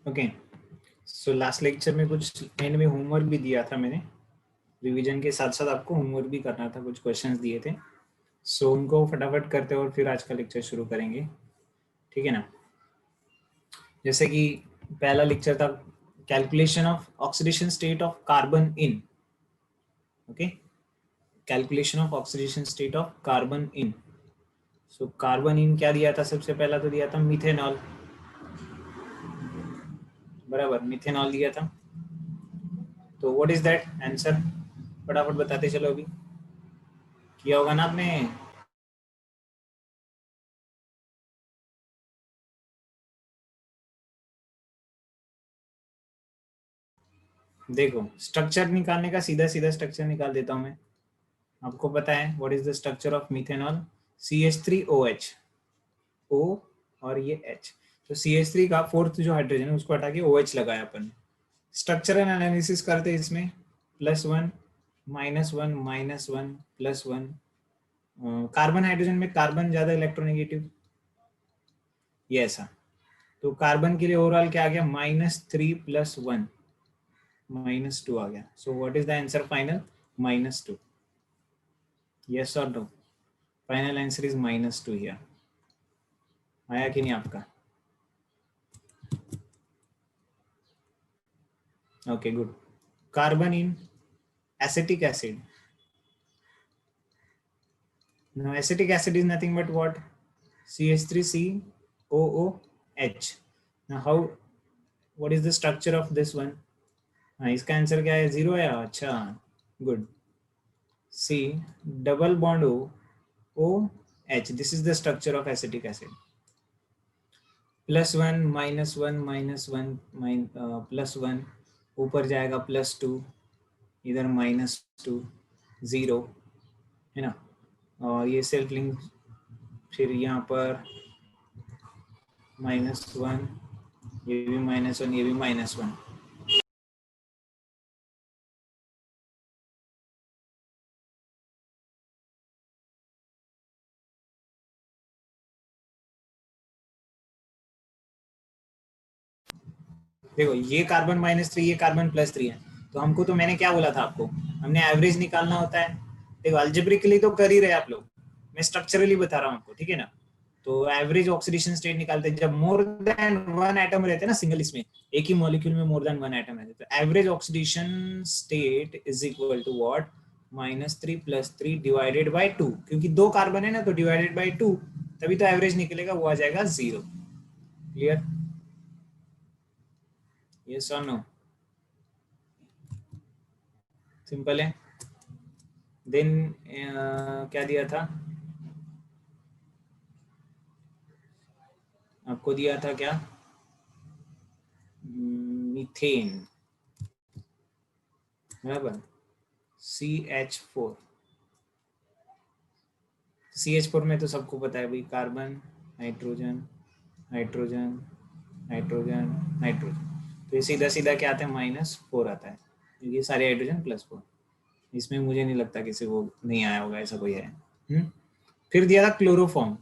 Okay, so last lecture में कुछ and में होमवर्क भी दिया था मैंने, रिवीजन के साथ साथ आपको होमवर्क भी करना था, कुछ क्वेश्चंस दिए थे। सो उनको फटाफट करते और फिर आज का लेक्चर शुरू करेंगे, ठीक है ना। जैसे कि पहला लेक्चर था calculation of oxidation state of carbon in, okay, calculation of oxidation state of carbon in. So carbon in क्या दिया था, सबसे पहला तो दिया था मिथेनॉल, बराबर, मिथेनॉल दिया था। तो व्हाट इज दैट आंसर, फटाफट बताते चलो, अभी किया होगा ना आपने। देखो, स्ट्रक्चर निकालने का सीधा सीधा स्ट्रक्चर निकाल देता हूं मैं। आपको पता है what is the structure of methanol, CH3OH, O और ये H। तो CH3 का फोर्थ जो हाइड्रोजन है उसको हटा के OH लगाया अपन। स्ट्रक्चरल एनालिसिस करते हैं इसमें, +1 -1 -1 +1। कार्बन हाइड्रोजन में कार्बन ज्यादा इलेक्ट्रोनेगेटिव, ये ऐसा। तो कार्बन के लिए ओवरऑल क्या आ गया, -3 + 1 -2 आ गया। So what is the answer final, -2। Yes और no, final answer is -2 here. आया कि नहीं आपका? Okay good. Carbon in acetic acid, now acetic acid is nothing but what, CH3COOH। now how, what is the structure of this one? हाँ, इसका answer क्या है, 0 है। अच्छा good. C double bond OH, this is the structure of acetic acid। +1 -1 -1 +1, ऊपर जाएगा +2, इधर -2, 0, है ना। और ये सेल्फ लिंक, फिर यहाँ पर -1, ये भी -1, ये भी -1। देखो ये कार्बन -3, ये कार्बन +3 है। तो हमको, तो मैंने क्या बोला था आपको, हमने एवरेज निकालना होता है। देखो अल्जेब्रिकली तो कर ही रहे आप लोग, मैं स्ट्रक्चरली बता रहा हूँ आपको, ठीक है ना। तो एवरेज ऑक्सीडेशन स्टेट निकालते हैं जब मोर देन 1 एटम रहते हैं ना सिंगल, इसमें एक ही मॉलिक्यूल में मोर देन 1 एटम रहते हैं, तो average oxidation state is equal to what, -3 + 3 divided by 2, क्योंकि 2 कार्बन है ना, तो डिवाइडेड बाय 2, तभी तो एवरेज निकलेगा, वो आ जाएगा 0। क्लियर, यस और नो, सिंपल है। देन क्या दिया था आपको, दिया था क्या, मीथेन, बराबर, CH4। CH4 में तो सबको पता है भाई, carbon, nitrogen, nitrogen, nitrogen, nitrogen. तो ये सीधा सीधा क्या आता है, -4 आता है, ये सारे हाइड्रोजन +4। इसमें मुझे नहीं लगता किसी को नहीं आया होगा, ऐसा कोई है। फिर दिया था क्लोरोफॉर्म,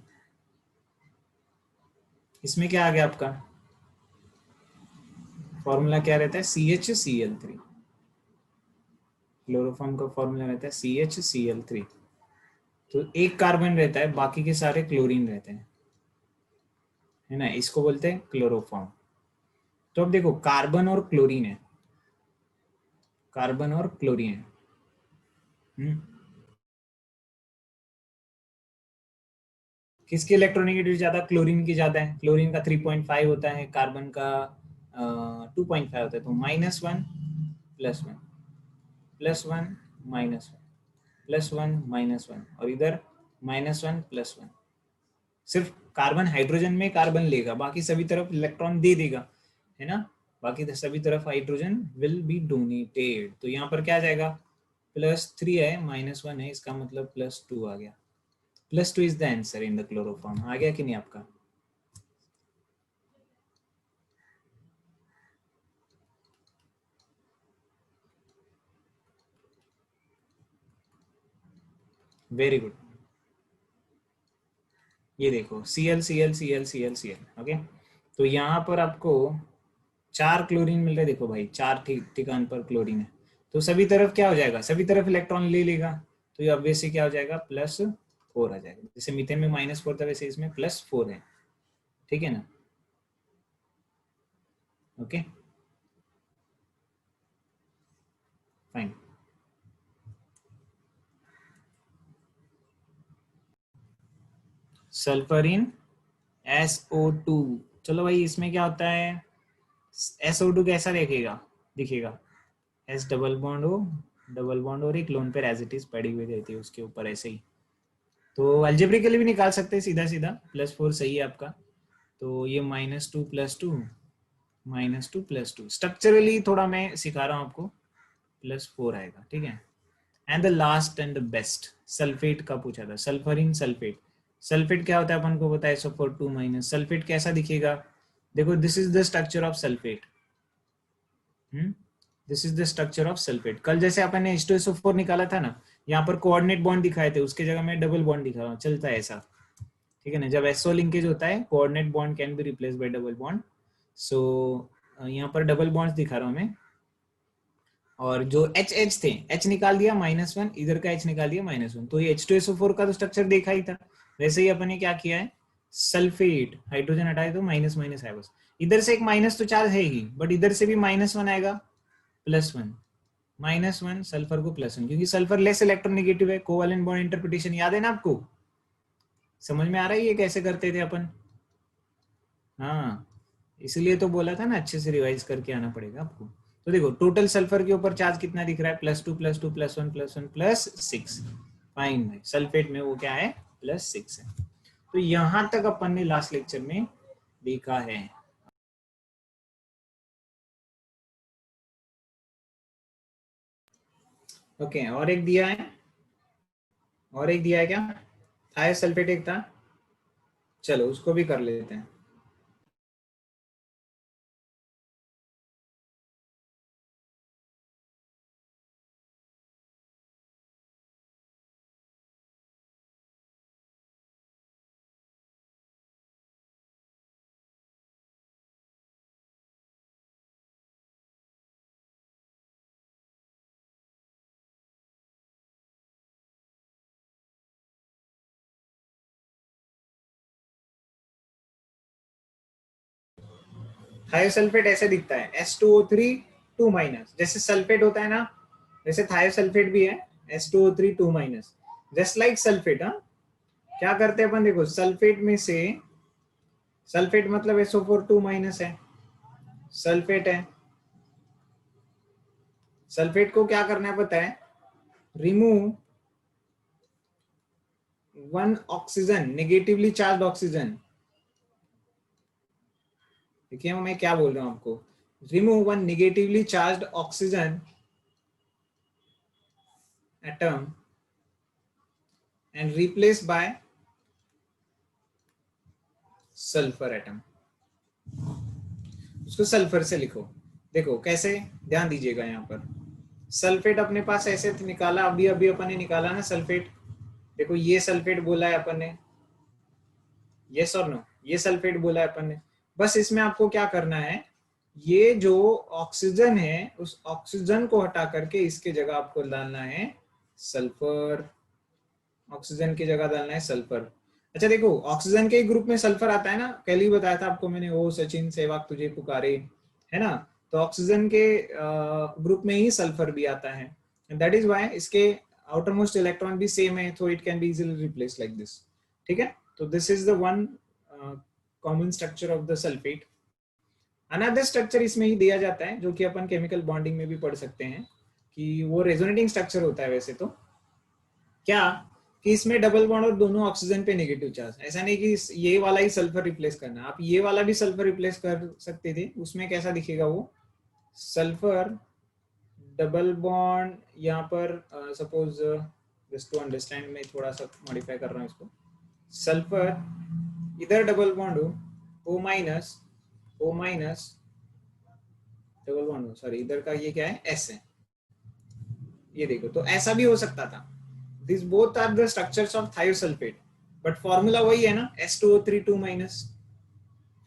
इसमें क्या आ गया आपका, फॉर्मूला क्या रहता है, CHCl3। क्लोरोफॉर्म का फॉर्मूला रहता है CHCl3। तो एक कार्बन रहता है, बाकी के सारे क्लोरीन रहते हैं, है ना, इसको बोलते हैं क्लोरोफॉर्म। तो अब देखो कार्बन और क्लोरीन है, कार्बन और क्लोरीन है। किसकी इलेक्ट्रोनेगेटिविटी ज्यादा, क्लोरीन की ज्यादा है। क्लोरीन का 3.5 होता है, कार्बन का 2.5 होता है। तो -1 +1 +1 -1 +1 -1, और इधर -1 +1। सिर्फ कार्बन हाइड्रोजन में कार्बन लेगा, बाकी सभी तरफ इलेक्ट्रॉन दे देगा, है ना। बाकी सभी तरफ हाइड्रोजन विल बी डोनेटेड। तो यहाँ पर क्या आ जाएगा, +3 है, -1 है, इसका मतलब +2 आ गया। +2 is the answer in the chloroform. आ गया कि नहीं आपका? Very good. ये देखो Cl Cl Cl Cl Cl, okay. तो यहाँ पर आपको 4 क्लोरीन मिल रहे, देखो भाई 4 ठिकान पर क्लोरीन है, तो सभी तरफ क्या हो जाएगा, सभी तरफ इलेक्ट्रॉन ले लेगा, तो ये ऑब्वियसली क्या हो जाएगा, +4 आ जाएगा। जैसे मीथेन में -4 था वैसे इसमें +4 है, ठीक है ना। Okay fine. Sulphur in SO2। चलो भाई इसमें क्या होता है, SO2 कैसा दिखेगा, S डबल बॉन्ड और एक lone pair as it is पड़ी हुई रहती है उसके ऊपर ऐसे ही। तो अल्जेब्रिकली भी निकाल सकते हैं सीधा सीधा, +4 सही है आपका। तो ये -2 +2 -2 +2, स्ट्रक्चरली थोड़ा मैं सिखा रहा हूँ आपको, +4 आएगा, ठीक है। And the last and the best, sulphate का पूछा था, सल्फर इन सल्फेट। सल्फेट क्या होता है अपन को पता है, SO4 2-। सल्फेट कैसा दिखेगा, देखो this is the structure of sulphate, this is the structure of sulphate. कल जैसे अपन ने H2SO4 निकाला था ना, यहाँ पर कोऑर्डिनेट बॉन्ड दिखाए थे, उसके जगह मैं डबल बॉन्ड दिखा रहा हूँ, चलता है ऐसा, ठीक है ना। जब SO लिंकेज होता है, coordinate bond can be replace by double bond. So यहाँ पर डबल बॉन्ड्स दिखा रहा हूँ मैं, और जो H थे, H निकाल दिया -1, इधर का H निकाल दिया -1, तो ये H2SO4 का तो स्ट्रक्चर देखा ही था। वैसे ही अपन ने क्या किया है, सल्फेट, हाइड्रोजन हटाए तो माइनस माइनस है बस, इधर से एक माइनस तो चार्ज है ही, बट इधर से भी -1 आएगा, +1, -1 सल्फर को +1, क्योंकि सल्फर लेस इलेक्ट्रोनेगेटिव है। कोवेलेंट बॉन्ड इंटरप्रिटेशन याद है ना आपको, समझ में आ रहा है ये कैसे करते थे अपन। हाँ, इसलिए तो बोला था ना, अच्छे से रिवाइज करके आना पड़ेगा आपको। तो देखो टोटल सल्फर के ऊपर चार्ज कितना दिख रहा है, +2 +2 +1 +1 +6। फाइन भाई, सल्फेट में वो क्या है, +6 है। तो यहां तक अपन ने लास्ट लेक्चर में देखा है। ओके, और एक दिया है, और एक दिया है क्या, थायोसल्फेट एक था, चलो उसको भी कर लेते हैं। थायोसल्फेट ऐसे दिखता है, S2O3 2-, जैसे सल्फेट होता है ना, वैसे थायोसल्फेट भी है, S2O3 2-, जस्ट लाइक सल्फेट। हाँ, क्या करते हैं अपन, देखो सल्फेट में से, सल्फेट मतलब SO4 2- है, सल्फेट है, सल्फेट को क्या करना है पता है, remove 1 oxygen, negatively charge oxygen. देखिए मैं क्या बोल रहा हूं आपको, remove 1 negatively charge oxygen atom and replace by sulphur atom. उसको सल्फर से लिखो। देखो कैसे, ध्यान दीजिएगा, यहाँ पर सल्फेट अपने पास ऐसे निकाला, अभी अभी अपन ने निकाला ना सल्फेट, देखो ये सल्फेट बोला है अपन ने, यस और नो, ये सल्फेट बोला है अपन ने। बस इसमें आपको क्या करना है, ये जो ऑक्सीजन है उस ऑक्सीजन को हटा करके इसके जगह आपको डालना है सल्फर, ऑक्सीजन की जगह डालना है सल्फर। अच्छा देखो, ऑक्सीजन के ग्रुप में सल्फर आता है ना, कल ही बताया था आपको मैंने, ओ सचिन सहवाग तुझे पुकारे, है ना। तो ऑक्सीजन के ग्रुप में ही सल्फर भी आता है, दैट इज व्हाई इसके आउटर मोस्ट इलेक्ट्रॉन भी सेम है, तो it can be easily replace like this, ठीक है। तो this is the one common structure of the sulphate. Another structure इसमें ही दिया जाता है, जो कि अपन केमिकल बॉन्डिंग में भी पढ़ सकते हैं, कि वो रेजोनेटिंग स्ट्रक्चर होता है वैसे तो, क्या, कि इसमें डबल बॉन्ड और दोनों ऑक्सीजन पे नेगेटिव चार्ज, ऐसा नहीं कि ये वाला ही सल्फर रिप्लेस करना, आप ये वाला भी सल्फर रिप्लेस कर सकते थे। उसमें कैसा दिखेगा वो, सल्फर डबल बॉन्ड, यहाँ पर सपोज जस्ट टू अंडरस्टैंड मैं थोड़ा सा मॉडिफाई कर रहा हूँ इसको, सल्फर इधर डबल बॉन्ड हो, O- डबल बॉन्ड हो, सॉरी इधर का ये क्या है, S है, ये देखो, तो ऐसा भी हो सकता था। This both are the structures of thiosulphate, but formula वही है ना, S2O3 2-।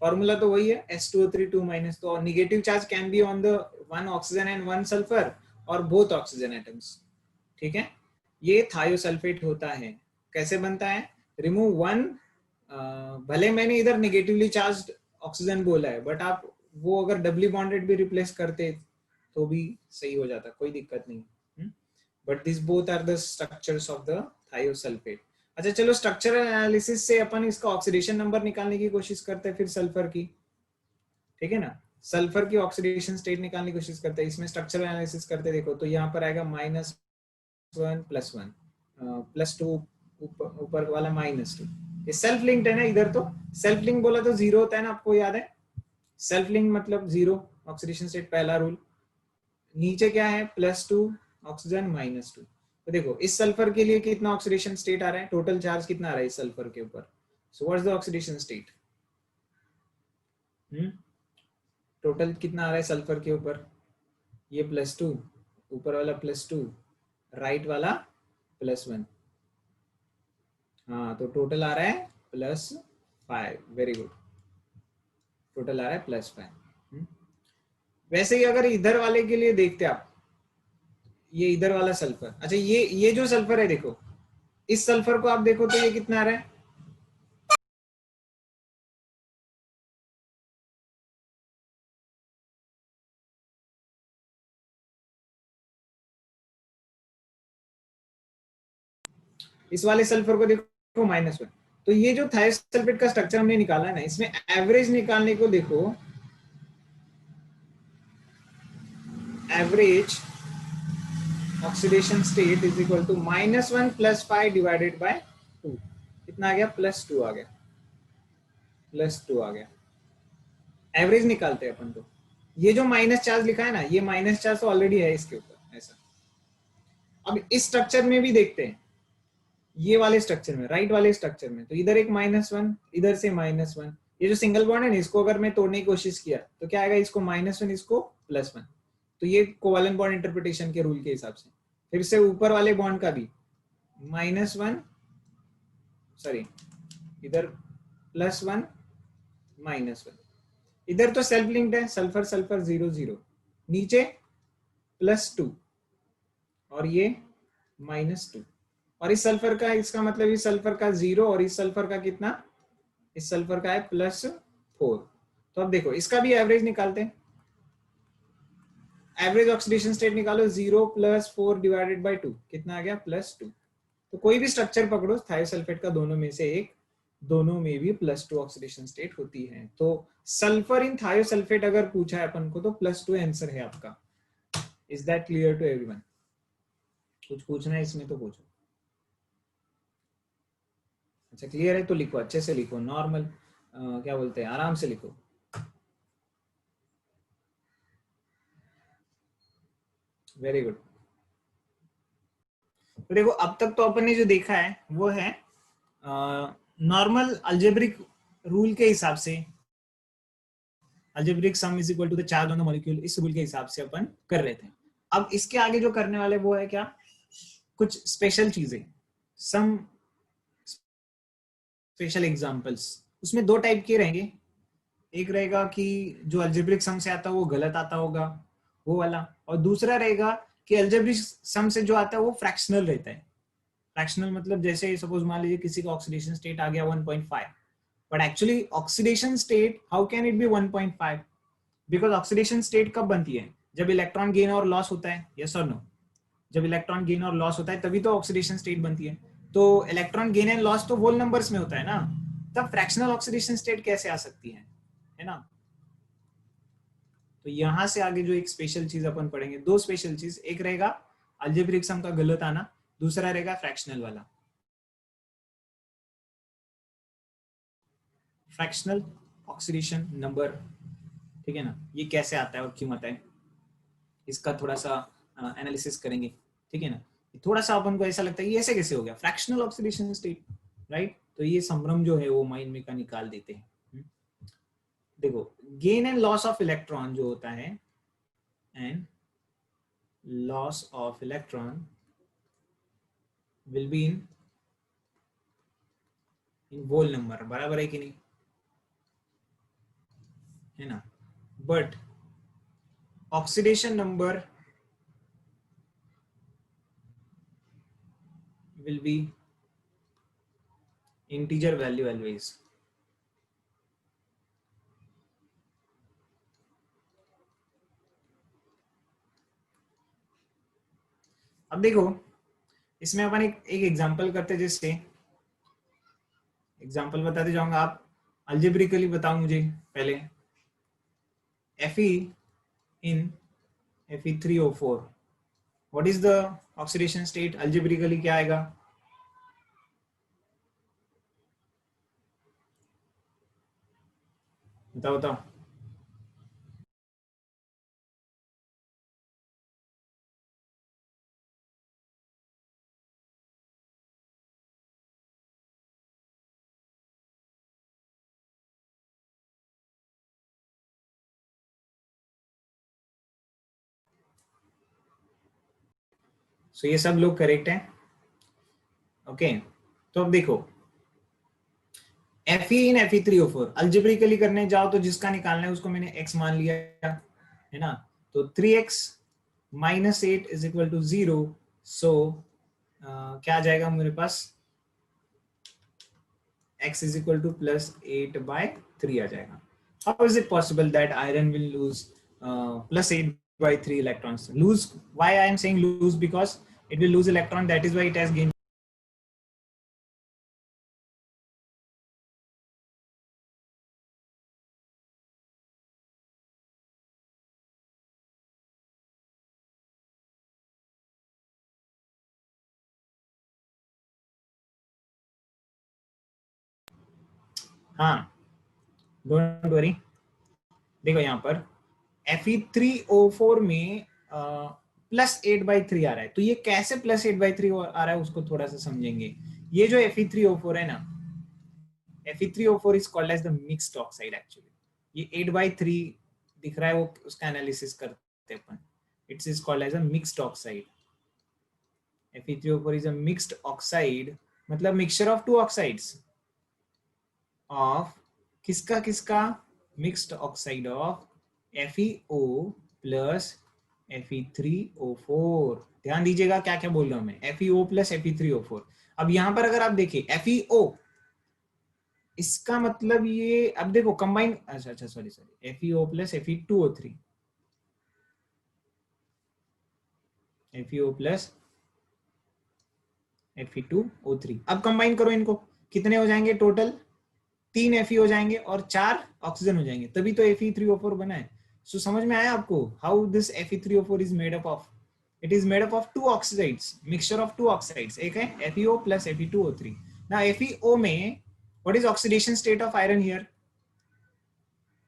फॉर्मूला तो वही है S2O3 2 माइनस। तो negative charge can be on the one oxygen and one sulphur और बोथ ऑक्सीजन एटम्स। ठीक है, ये थायोसल्फेट होता है। कैसे बनता है? रिमूव वन, भले मैंने इधर नेगेटिवली चार्ज ऑक्सीजन बोला है, बट आप वो अगर डबली बॉन्डेड भी रिप्लेस करते तो भी सही हो जाता, कोई दिक्कत नहीं। But this both are the structures of the thiosulphate. अच्छा चलो, स्ट्रक्चरल एनालिसिस से अपन इसका ऑक्सीडेशन नंबर निकालने की कोशिश करते हैं फिर सल्फर की। ठीक है ना, सल्फर की ऑक्सीडेशन स्टेट निकालने की कोशिश करते हैं। इसमें स्ट्रक्चरल एनालिसिस करते देखो तो यहाँ पर आएगा -1 +1 +2, ऊपर वाला -2। ये सेल्फ लिंक्ड है ना, इधर तो सेल्फ लिंक बोला तो जीरो होता है ना, आपको याद है? सेल्फ लिंक मतलब जीरो ऑक्सीडेशन स्टेट, पहला रूल। नीचे क्या है? +2 ऑक्सीजन -2। तो देखो इस सल्फर के लिए कितना ऑक्सीडेशन स्टेट आ रहा है, टोटल चार्ज कितना आ रहा है इस सल्फर के ऊपर? सो what is the oxidation state? Total कितना आ रहा है सल्फर के ऊपर? ये +2, ऊपर वाला +2, राइट वाला +1। हाँ, तो टोटल आ रहा है +5। वेरी गुड, टोटल आ रहा है +5। वैसे ही अगर इधर वाले के लिए देखते आप, ये इधर वाला सल्फर, अच्छा ये जो सल्फर है देखो, इस सल्फर को आप देखो तो ये कितना आ रहा है? इस वाले सल्फर को देखो -1। तो ये जो थायोसल्फेट का स्ट्रक्चर हमने निकाला है ना, इसमें एवरेज निकालने को देखो, average oxidation state is equal to -1 +5 divided by 2। कितना आ गया? +2 आ गया, +2 आ गया। एवरेज निकालते हैं अपन तो। ये जो माइनस चार्ज लिखा है ना, ये माइनस चार्ज तो ऑलरेडी है इसके ऊपर ऐसा। अब इस स्ट्रक्चर में भी देखते हैं, ये वाले स्ट्रक्चर में, राइट वाले स्ट्रक्चर में, तो इधर एक -1, इधर से -1। ये जो सिंगल बॉन्ड है ना, इसको अगर मैं तोड़ने की कोशिश किया तो क्या आएगा? इसको -1, इसको +1। तो ये कोवेलेंट बॉन्ड इंटरप्रिटेशन के रूल के हिसाब से। फिर से ऊपर वाले बॉन्ड का भी -1, सॉरी इधर +1 -1। इधर तो सेल्फ लिंक्ड है, सल्फर सल्फर 0 0। नीचे +2 और ये -2। और इस सल्फर का, इसका मतलब इस सल्फर का 0 और इस सल्फर का कितना? इस सल्फर का है +4। तो अब देखो इसका भी एवरेज निकालते हैं। एवरेज ऑक्सीडेशन स्टेट निकालो, 0 + 4 डिवाइडेड बाय 2, कितना आ गया? +2। तो कोई भी स्ट्रक्चर पकड़ो थायोसल्फेट का, दोनों में से एक, दोनों में भी +2 ऑक्सीडेशन स्टेट होती है। तो सल्फर इन थायोसल्फेट अगर पूछा है अपन को तो +2 आंसर है आपका। Is that clear to everyone? कुछ पूछना है इसमें तो पूछो। अच्छा क्लियर है तो लिखो, अच्छे से लिखो, नॉर्मल क्या बोलते हैं, आराम से लिखो। Very good. तो देखो अब तक तो अपन ने जो देखा है वो है नॉर्मल अलजेब्रिक रूल के हिसाब से, algebraic sum is equal to the charge on the molecule, इस रूल के हिसाब से अपन कर रहे थे। अब इसके आगे जो करने वाले वो है क्या? कुछ स्पेशल चीजें, सम स्पेशल एग्जांपल्स। उसमें दो टाइप के रहेंगे। एक रहेगा कि जो अलजेब्रिक सम से आता है वो गलत आता होगा, वो वाला। और दूसरा रहेगा कि अलजेब्रिक सम से जो आता है वो फ्रैक्शनल रहता है। फ्रैक्शनल मतलब जैसे सपोज मान लीजिए किसी का ऑक्सीडेशन स्टेट आ गया 1.5, but actually oxidation state how can it be 1.5? Because oxidation state कब बनती है? जब इलेक्ट्रॉन गेन और लॉस होता है, यस और नो? जब इलेक्ट्रॉन गेन और लॉस होता है तभी तो ऑक्सीडेशन स्टेट बनती है। तो इलेक्ट्रॉन गेन एंड लॉस तो होल नंबर्स में होता है ना, तब फ्रैक्शनल ऑक्सीडेशन स्टेट कैसे आ सकती है ना? तो यहां से आगे जो एक स्पेशल चीज अपन पढ़ेंगे, दो स्पेशल चीज, एक रहेगा अलजेब्रिक सम का गलत आना, दूसरा रहेगा फ्रैक्शनल वाला। फ्रैक्शनल ऑक्सीडेशन नंबर, ठीक है ना, ये कैसे आता है और क्यों आता है, इसका थोड़ा सा एनालिसिस करेंगे। ठीक है ना, थोड़ा सा अपन को ऐसा लगता है कि ऐसे कैसे हो गया फ्रैक्शनल ऑक्सीडेशन स्टेट, राइट? तो ये संभ्रम जो है वो माइंड में का निकाल देते हैं। देखो gain and loss of electron जो होता है, and loss of electron will be in whole number, बराबर है कि नहीं? है ना, but oxidation number will be integer value always. अब देखो इसमें अपन एक एग्जांपल करते हैं, जैसे एग्जांपल बताते जाऊंगा, आप अल्जेब्रिकली बताओ मुझे पहले। Fe in Fe3O4, what is the oxidation state? Algebraically क्या आएगा? बताओ बताओ। सो ये सब लोग करेक्ट हैं। ओके, तो अब देखो Fe इन Fe3O4 अल्जेब्रिकली करने जाओ तो जिसका निकालना है उसको मैंने x मान लिया है ना, तो 3x minus 8 is equal to 0। So क्या आ जाएगा मेरे पास? x is equal to plus 8 by 3 आ जाएगा। How is it possible that iron will lose plus 8 by 3 electrons? Lose, why I am saying lose? Because it will lose electron, that is why it has gained. हाँ, don't worry. देखो यहाँ पर Fe3O4 में plus 8/3 आ रहा है, तो ये कैसे प्लस 8/3 आ रहा है उसको थोड़ा सा समझेंगे। ये जो Fe3O4 है ना, Fe3O4 is called as the mixed oxide actually। ये 8/3 दिख रहा है, वो उसका एनालिसिस करते हैं अपन। It's is called as a mixed oxide. Fe3O4 is a mixed oxide, मतलब mixture of two oxides of किसका किसका? Mixed oxide of FeO plus Fe3O4। ध्यान दीजिएगा क्या क्या बोल रहा हूं मैं, FeO प्लस Fe3O4। अब यहां पर अगर आप देखें FeO, इसका मतलब ये, अब देखो कंबाइन, अच्छा अच्छा sorry sorry, FeO plus Fe2O3, FeO plus Fe2O3। अब कंबाइन करो इनको, कितने हो जाएंगे टोटल? 3 Fe हो जाएंगे और 4 ऑक्सीजन हो जाएंगे, तभी तो Fe3O4 बना है। सो समझ में आया आपको how this Fe3O4 is made up of? It is made up of two oxides, mixture of two oxides. एक है FeO प्लस Fe2O3। ना FeO में what is oxidation state of iron here?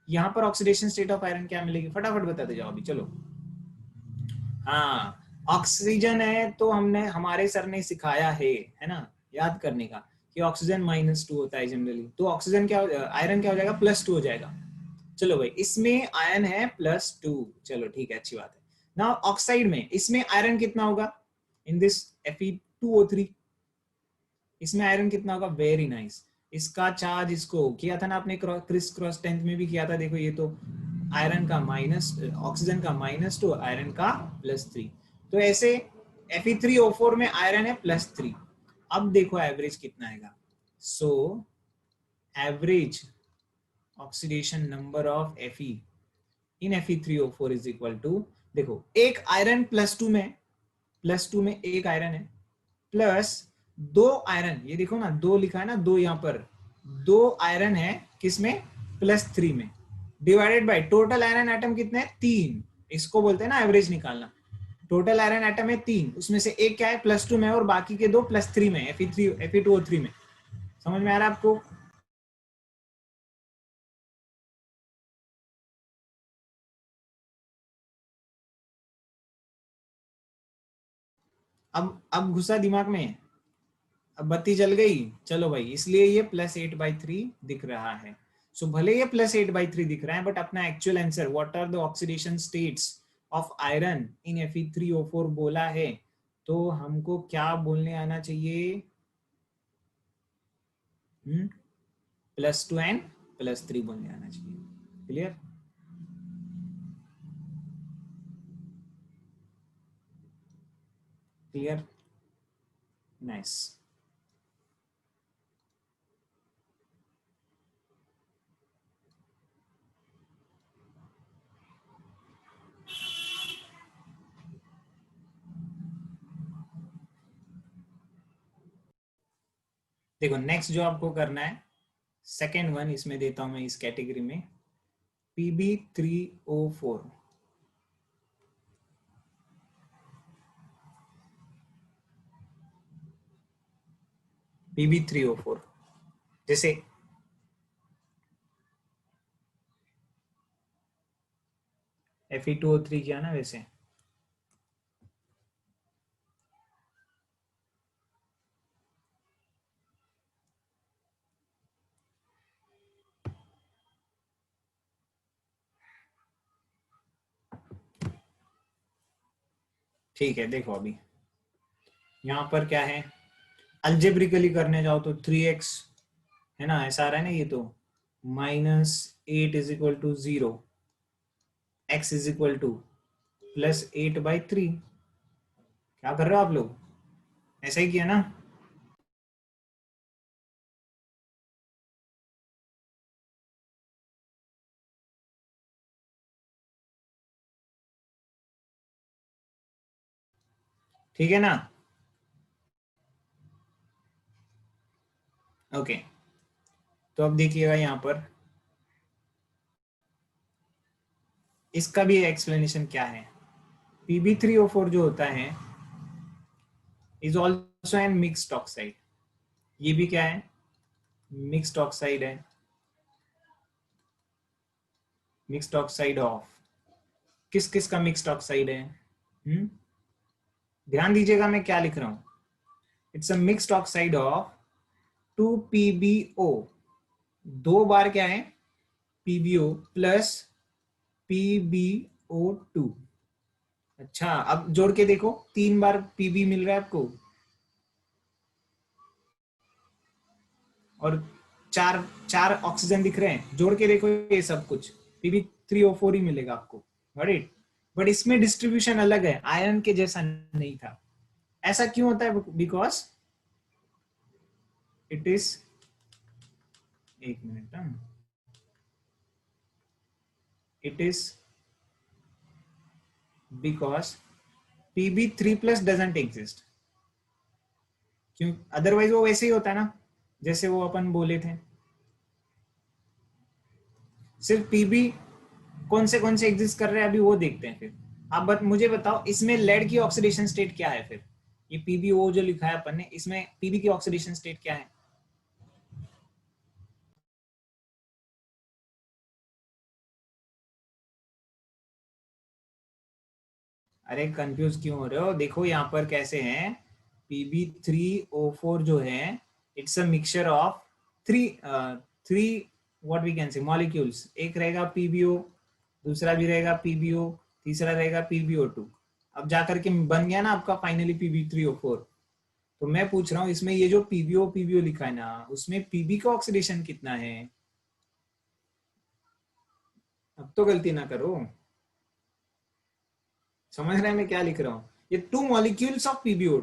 यहां पर ऑक्सीडेशन स्टेट ऑफ आयरन क्या मिलेगी? फटाफट बताते जाओ अभी, चलो। हाँ, ऑक्सीजन है तो हमने, हमारे सर ने सिखाया है ना, याद करने का, कि ऑक्सीजन -2 होता है जनरली। तो ऑक्सीजन क्या, आयरन क्या हो जाएगा? +2 हो जाएगा। चलो भाई, इसमें आयरन है +2, चलो ठीक है, अच्छी बात है ना। ऑक्साइड में इसमें आयरन कितना होगा? इन दिस Fe2O3 इसमें आयरन कितना होगा? Very nice. इसका चार्ज, इसको किया था ना आपने क्रिस क्रॉस 10th में भी किया था। देखो ये तो आयरन का माइनस, ऑक्सीजन का -2, आयरन का +3। तो ऐसे Fe3O4 में आयरन है +3। अब देखो एवरेज कितना आएगा। So average oxidation number of Fe in Fe3O4 is equal to, देखो एक आयरन +2 में एक आयरन है, प्लस 2 आयरन, ये देखो ना 2 लिखा है ना, 2 यहाँ पर 2 आयरन है किसमें? +3 में, divided by total iron atom कितने हैं? 3। इसको बोलते हैं ना एवरेज निकालना। टोटल आयरन एटम है 3, उसमें से एक क्या है? +2 में, और बाकी के 2 +3 में, Fe2O3 में। समझ में आ रहा है आपको? अब घुसा दिमाग में, अब बत्ती जल गई। चलो भाई, इसलिए ये +8/3 दिख रहा है। सो भले ये +8/3 दिख रहा है, बट अपना actual answer, what are the oxidation states of iron in Fe3O4 बोला है, तो हमको क्या बोलने आना चाहिए? +2 एंड +3 बोलने आना चाहिए। क्लियर? Clear, nice. देखो नेक्स्ट जो आपको करना है, सेकेंड वन इसमें देता हूं मैं इस कैटेगरी में, PB3O4। PB3O4 जैसे Fe2O3 किया ना वैसे। ठीक है, देखो अभी यहाँ पर क्या है, अल्जेब्रिकली करने जाओ तो 3x है ना, ऐसा आ रहा है ना ये तो, -8 is equal to 0, x is equal to +8/3। क्या कर रहे हो आप लोग, ऐसा ही किया ना। ठीक है ना, ओके। तो अब देखिएगा यहाँ पर इसका भी एक्सप्लेनेशन क्या है। PB3O4 जो होता है is also an mixed oxide. ये भी क्या है, मिक्स्ड ऑक्साइड है। मिक्स्ड ऑक्साइड ऑफ, किस किस का मिक्स्ड ऑक्साइड है? ध्यान दीजिएगा मैं क्या लिख रहा हूं। It's a mixed oxide of 2PbO। 2 बार क्या है, PbO प्लस PbO2। अच्छा, अब जोड़ के देखो, 3 बार Pb मिल रहा है आपको, और चार चार ऑक्सीजन दिख रहे हैं। जोड़ के देखो ये सब कुछ Pb3O4 ही मिलेगा आपको, गॉट इट। बट इसमें डिस्ट्रीब्यूशन अलग है, आयरन के जैसा नहीं था। ऐसा क्यों होता है? बिकॉज इट इज, एक minute, it is because Pb3+ doesn't exist. क्यों? अदरवाइज वो वैसे ही होता है ना, जैसे वो अपन बोले थे। सिर्फ पीबी कौन से एग्जिस्ट कर रहे हैं अभी वो देखते हैं फिर। आप मुझे बताओ इसमें लेड की ऑक्सीडेशन स्टेट क्या है फिर? ये पीबीओ जो लिखा है अपन ने, इसमें पीबी की ऑक्सीडेशन स्टेट क्या है? अरे कंफ्यूज क्यों हो रहे हो, देखो यहाँ पर कैसे हैं। PB3O4 जो है it's a mixture of three three what we can say molecules. एक रहेगा PbO, दूसरा भी रहेगा PbO, तीसरा रहेगा PbO2। अब जाकर के बन गया ना आपका फाइनली PB3O4। तो मैं पूछ रहा हूँ इसमें ये जो PbO लिखा है ना, उसमें Pb का ऑक्सीडेशन कितना है? अब तो गलती ना करो, समझ रहे हैं मैं क्या लिख रहा हूँ? ये 2 मॉलिक्यूल्स ऑफ PbO,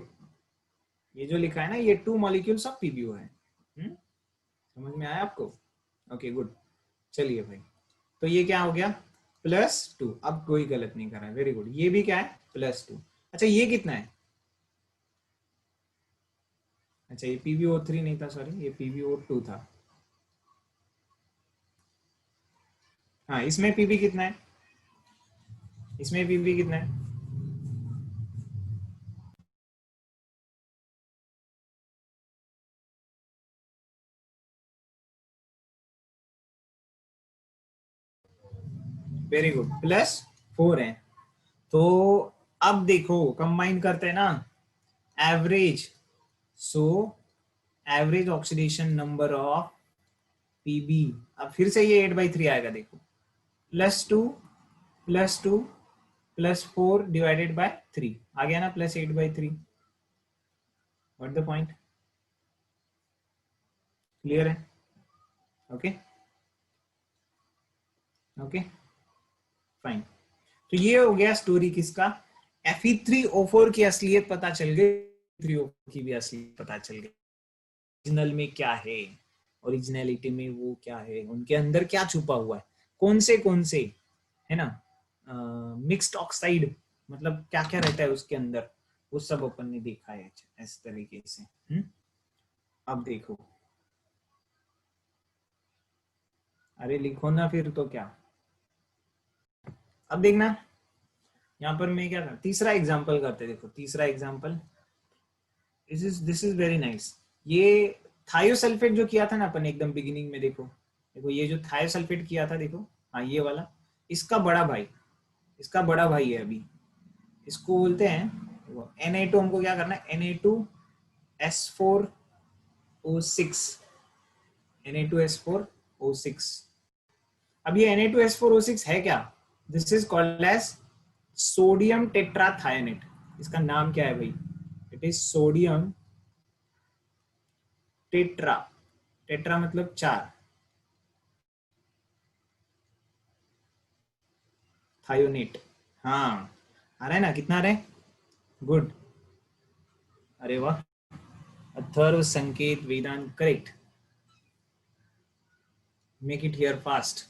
ये जो लिखा है ना ये 2 मॉलिक्यूल्स ऑफ PbO है। समझ में आया आपको? Okay good. चलिए भाई, तो ये क्या हो गया, +2। अब कोई गलत नहीं कर रहा है, वेरी गुड। ये भी क्या है, +2। अच्छा ये कितना है? अच्छा ये PbO3 नहीं था, सॉरी, ये PbO2 था। हाँ इसमें Pb कितना है, इसमें Pb कितना है? वेरी गुड, +4 है। तो अब देखो कंबाइन करते हैं ना, average, so average oxidation number of Pb। अब फिर से ये 8/3 आएगा, देखो, +2 +2 +4 डिवाइडेड बाय 3 आ गया ना, +8/3। व्हाट द पॉइंट, क्लियर है? Okay okay fine. तो ये हो गया स्टोरी किसका, Fe3O4 की असलियत पता चल गई, 3O4 की भी असलियत पता चल गई, ओरिजिनल में क्या है, ओरिजिनलिटी में वो क्या है, उनके अंदर क्या छुपा हुआ है, कौन से है ना, मिक्स्ड ऑक्साइड, मतलब क्या क्या रहता है उसके अंदर, वो सब अपन ने देखा है इस तरीके से। अब देखो, अरे लिखो ना फिर तो क्या। अब देखना, यहाँ पर मैं क्या कर, तीसरा एग्जाम्पल करते, देखो तीसरा example, this is very nice. ये थायोसल्फेट जो किया था ना अपन एकदम बिगिनिंग में, देखो देखो ये जो थायोसल्फेट किया था, देखो हाँ ये वाला, इसका बड़ा भाई, इसका बड़ा भाई है अभी, इसको बोलते हैं Na2, हमको क्या करना है, Na2S4O6, Na2S4O6। अब ये Na2S4O6 है क्या, this is called as sodium tetrathionate. इसका नाम क्या है भाई, it is sodium tetra, tetra मतलब चार, थायोनेट। हाँ आ रहा है ना, कितना आ रहा है, गुड, अरे वाह, Atharv Sanket Vedant correct, make it here fast.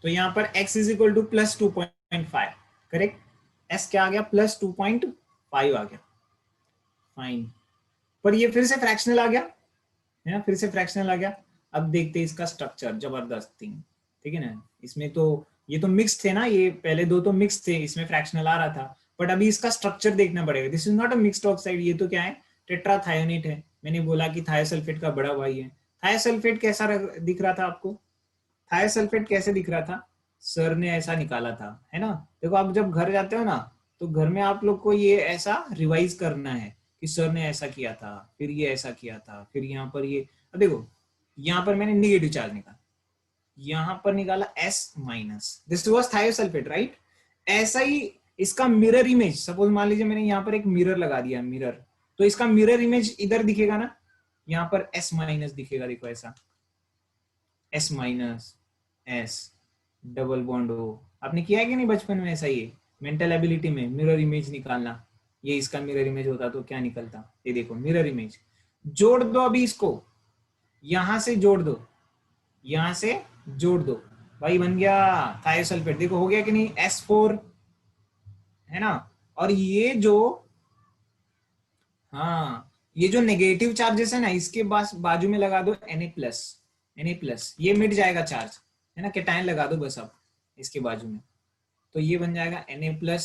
तो यहाँ पर x is equal to plus 2.5, correct, s क्या आ गया, प्लस 2.5 आ गया, फाइन। पर ये फिर से फ्रैक्शनल आ गया है ना, फिर से फ्रैक्शनल आ गया। अब देखते हैं इसका स्ट्रक्चर, जबरदस्त थिंग, ठीक है ना। इसमें तो ये तो मिक्स थे ना, ये पहले दो तो मिक्स थे, इसमें फ्रैक्शनल आ रहा था, बट अभी इसका स्ट्रक्चर देखना पड़ेगा। This is not a mixed oxide, ये तो क्या है, टेट्राथायोनेट है। मैंने बोला कि थायोसल्फेट का बड़ा भाई है। थायोसल्फेट कैसा दिख रहा था आपको, थायोसल्फेट कैसे दिख रहा था, सर ने ऐसा निकाला था, है ना। देखो आप जब घर जाते हो ना, तो घर में आप लोग को ये ऐसा रिवाइज करना है कि सर ने ऐसा किया था, फिर ये ऐसा किया था, फिर यहाँ पर ये, अब देखो यहाँ पर मैंने निगेटिव चार्ज निकाला, यहाँ पर निकाला S minus, this was thiosulphate right. ऐसा ही इसका मिरर इमेज, सपोज मान लीजिए मैंने यहाँ पर एक मिरर लगा दिया, मिरर, तो इसका मिरर इमेज इधर दिखेगा ना, यहाँ पर S माइनस दिखेगा, देखो ऐसा S minus, S double bond हो। आपने किया है कि नहीं बचपन में ऐसा, ये मेंटल एबिलिटी में मिरर इमेज निकालना, ये इसका मिरर इमेज होता तो क्या निकलता, ये देखो मिरर इमेज। जोड़ दो अभी इसको, यहां से जोड़ दो, यहां से जोड़ दो, भाई बन गया थायोसल्फेट, देखो हो गया कि नहीं, S4 है ना। और ये जो, हाँ ये जो नेगेटिव चार्जेस है ना, इसके बाजू में लगा दो Na+, Na+, ये मिट जाएगा चार्ज, है ना, कैटायन लगा दो बस अब इसके बाजू में, तो ये बन जाएगा Na+,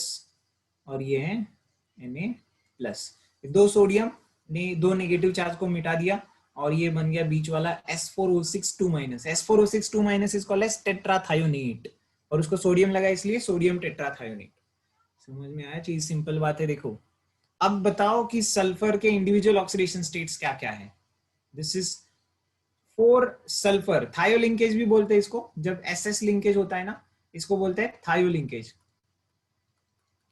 और ये है Na+। दो सोडियम ने दो नेगेटिव चार्ज को मिटा दिया, और ये बन गया बीच वाला S4O6 2 minus, S4O6 2 minus is called as tetrathionate, और उसको सोडियम लगा इसलिए सोडियम टेट्राथायोनेट। समझ में आया चीज, सिंपल बात है। देखो अब बताओ कि सल्फर के इंडिविजुअल ऑक्सीडेशन स्टेट्स क्या क्या है। दिस इज फोर सल्फर, थायो लिंकेज भी बोलते हैं इसको, जब SS लिंकेज होता है ना, इसको बोलते हैं थायो लिंकेज।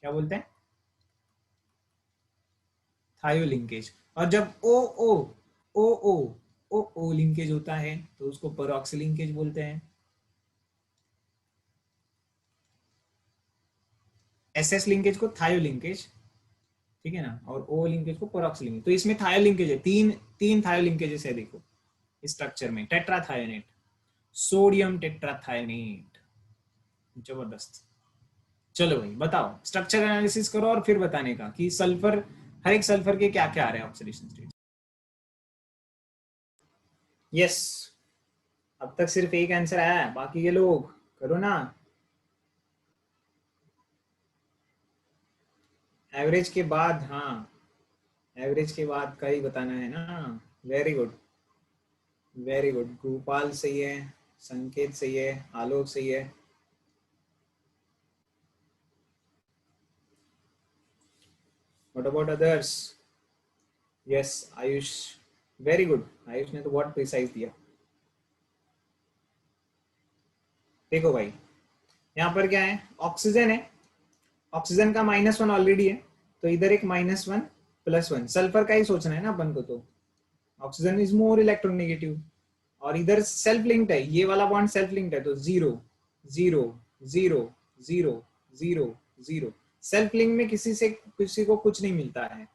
क्या बोलते हैं, थायो लिंकेज। और जब ओ ओ लिंकेज होता है तो उसको परऑक्सी लिंकेज बोलते हैं। SS लिंकेज को थायो लिंकेज, ठीक है ना, और O लिंकेज को परऑक्सी लिंकेज। तो इसमें थायो लिंकेज है, तीन तीन थायो लिंकेजेस है, देखो स्ट्रक्चर में, टेट्राथायोनेट, सोडियम टेट्राथायोनेट, जबरदस्त। चलो भाई बताओ, स्ट्रक्चर एनालिसिस करो और फिर बताने का कि सल्फर, हर एक सल्फर के क्या क्या आ रहे हैं ऑक्सीडेशन स्टेट। यस, अब तक सिर्फ एक आंसर आया है, बाकी के लोग करो ना। एवरेज के बाद, हाँ एवरेज के बाद का ही बताना है ना। Very good, very good, Gopal सही है, संकेत सही है, आलोक सही है। What about others, yes Ayush, very good, Ayush ने तो बहुत प्रिसाइज दिया। देखो भाई यहाँ पर क्या है, ऑक्सीजन है, ऑक्सीजन का -1 ऑलरेडी है, तो इधर एक -1 +1, सल्फर का ही सोचना है ना अपन को, तो ऑक्सीजन इज मोर इलेक्ट्रोनेगेटिव, और इधर सेल्फ लिंक्ड है, ये वाला बॉन्ड सेल्फ लिंक्ड है, तो 0 0 0 0 0 0, सेल्फ लिंक में किसी को कुछ नहीं मिलता है,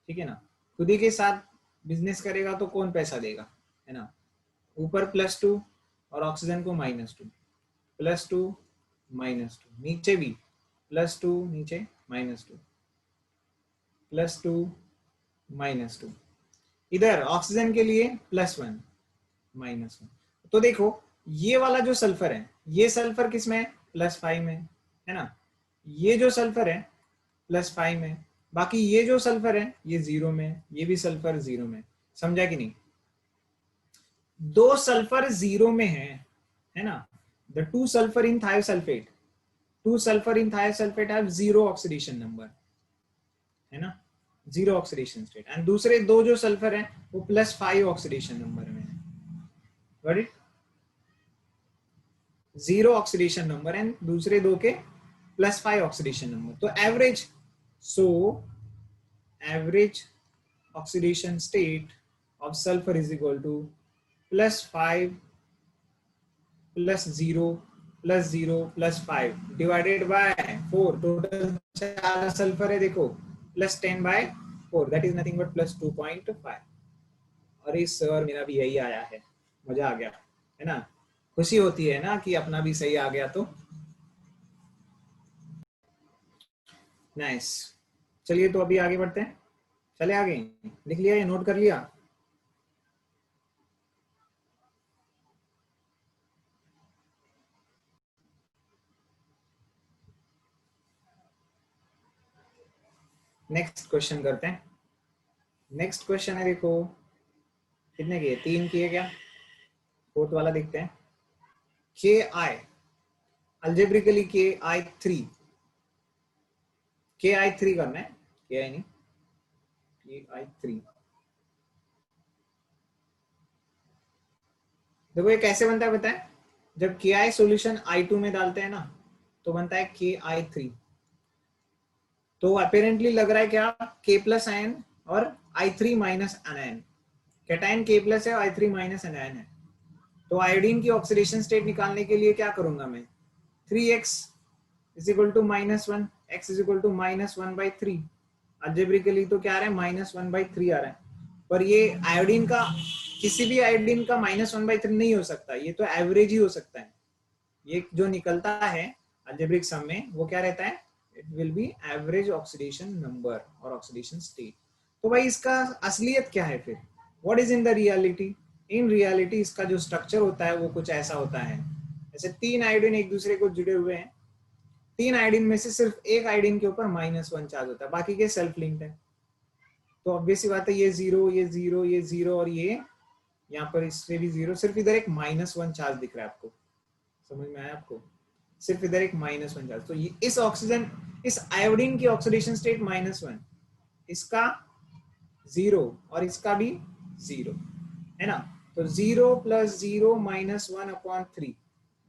ठीक है ना। खुद ही के साथ बिजनेस करेगा तो कौन पैसा देगा, है ना। ऊपर +2 और ऑक्सीजन को -2, +2 -2, नीचे भी +2, नीचे -2, +2 -2, इधर ऑक्सीजन के लिए +1 -1। तो देखो ये वाला जो सल्फर है, ये सल्फर किस में है, +5 में, है ना। ये जो सल्फर है +5 में, बाकी ये जो सल्फर है ये 0 में, ये भी सल्फर 0 में, समझा कि नहीं। दो सल्फर 0 में है ना। The two sulphur in thiosulphate, two sulphur in thiosulphate have 0 oxidation number, है ना, 0 ऑक्सीडेशन स्टेट, एंड दूसरे दो जो सल्फर है वो +5 ऑक्सीडेशन नंबर में है, got it, 0 oxidation number and दूसरे दो के +5 ऑक्सीडेशन नंबर। तो average, so average oxidation state of sulphur is equal to +5 +0 +0 +5 divided by 4, total 4 sulphur है देखो, +10/4, दैट इज नथिंग बट +2.5। अरे सर मेरा भी यही आया है, मजा आ गया, है ना, खुशी होती है ना कि अपना भी सही आ गया तो। नाइस, चलिए तो अभी आगे बढ़ते हैं, चले आगे, लिख लिया या नोट कर लिया। नेक्स्ट क्वेश्चन करते हैं। नेक्स्ट क्वेश्चन है, देखो कितने किए, 3 किए क्या, फोर्थ वाला देखते हैं। Ki, अल्जेब्रिकली Ki3, Ki3 करना है, Ki नहीं, Ki3। देखो ये कैसे बनता है पता है, जब Ki सॉल्यूशन I2 में डालते हैं ना तो बनता है Ki3। तो अपेरेंटली लग रहा है क्या, K+ आयन और I3- आयन, कैटायन K+ है, I3- आयन है। तो आयोडीन की ऑक्सीडेशन स्टेट निकालने के लिए क्या करूंगा मैं, 3x = -1, x = -1/3, अल्जेब्रिकली तो क्या आ रहा है, -1/3 आ रहा है, पर ये आयोडीन का, किसी भी आयोडीन का -1/3 नहीं हो सकता, ये तो एवरेज ही हो सकता है। ये जो निकलता है अल्जेब्रिक सम में वो क्या रहता है, it will be average oxidation number और ऑक्सीडेशन स्टेट। तो भाई इसका असलियत क्या है फिर, what is in the reality, in reality इसका जो स्ट्रक्चर होता है वो कुछ ऐसा होता है, जैसे 3 आयोडीन एक दूसरे को जुड़े हुए हैं, 3 आयोडीन में से सिर्फ एक आयोडीन के ऊपर -1 चार्ज होता है, बाकी के सेल्फ लिंक्ड है। तो ऑब्वियस सी बात है, ये 0 ये 0 ये 0 और ये यहाँ पर इससे भी 0, सिर्फ इधर एक -1 चार्ज दिख रहा है आपको, समझ में आया आपको, सिर्फ इधर एक -1 चार्ज। तो ये इस ऑक्सीजन, इस आयोडीन की ऑक्सीडेशन स्टेट -1, इसका 0 और इसका भी 0, है ना। तो 0 + 0 -1/3,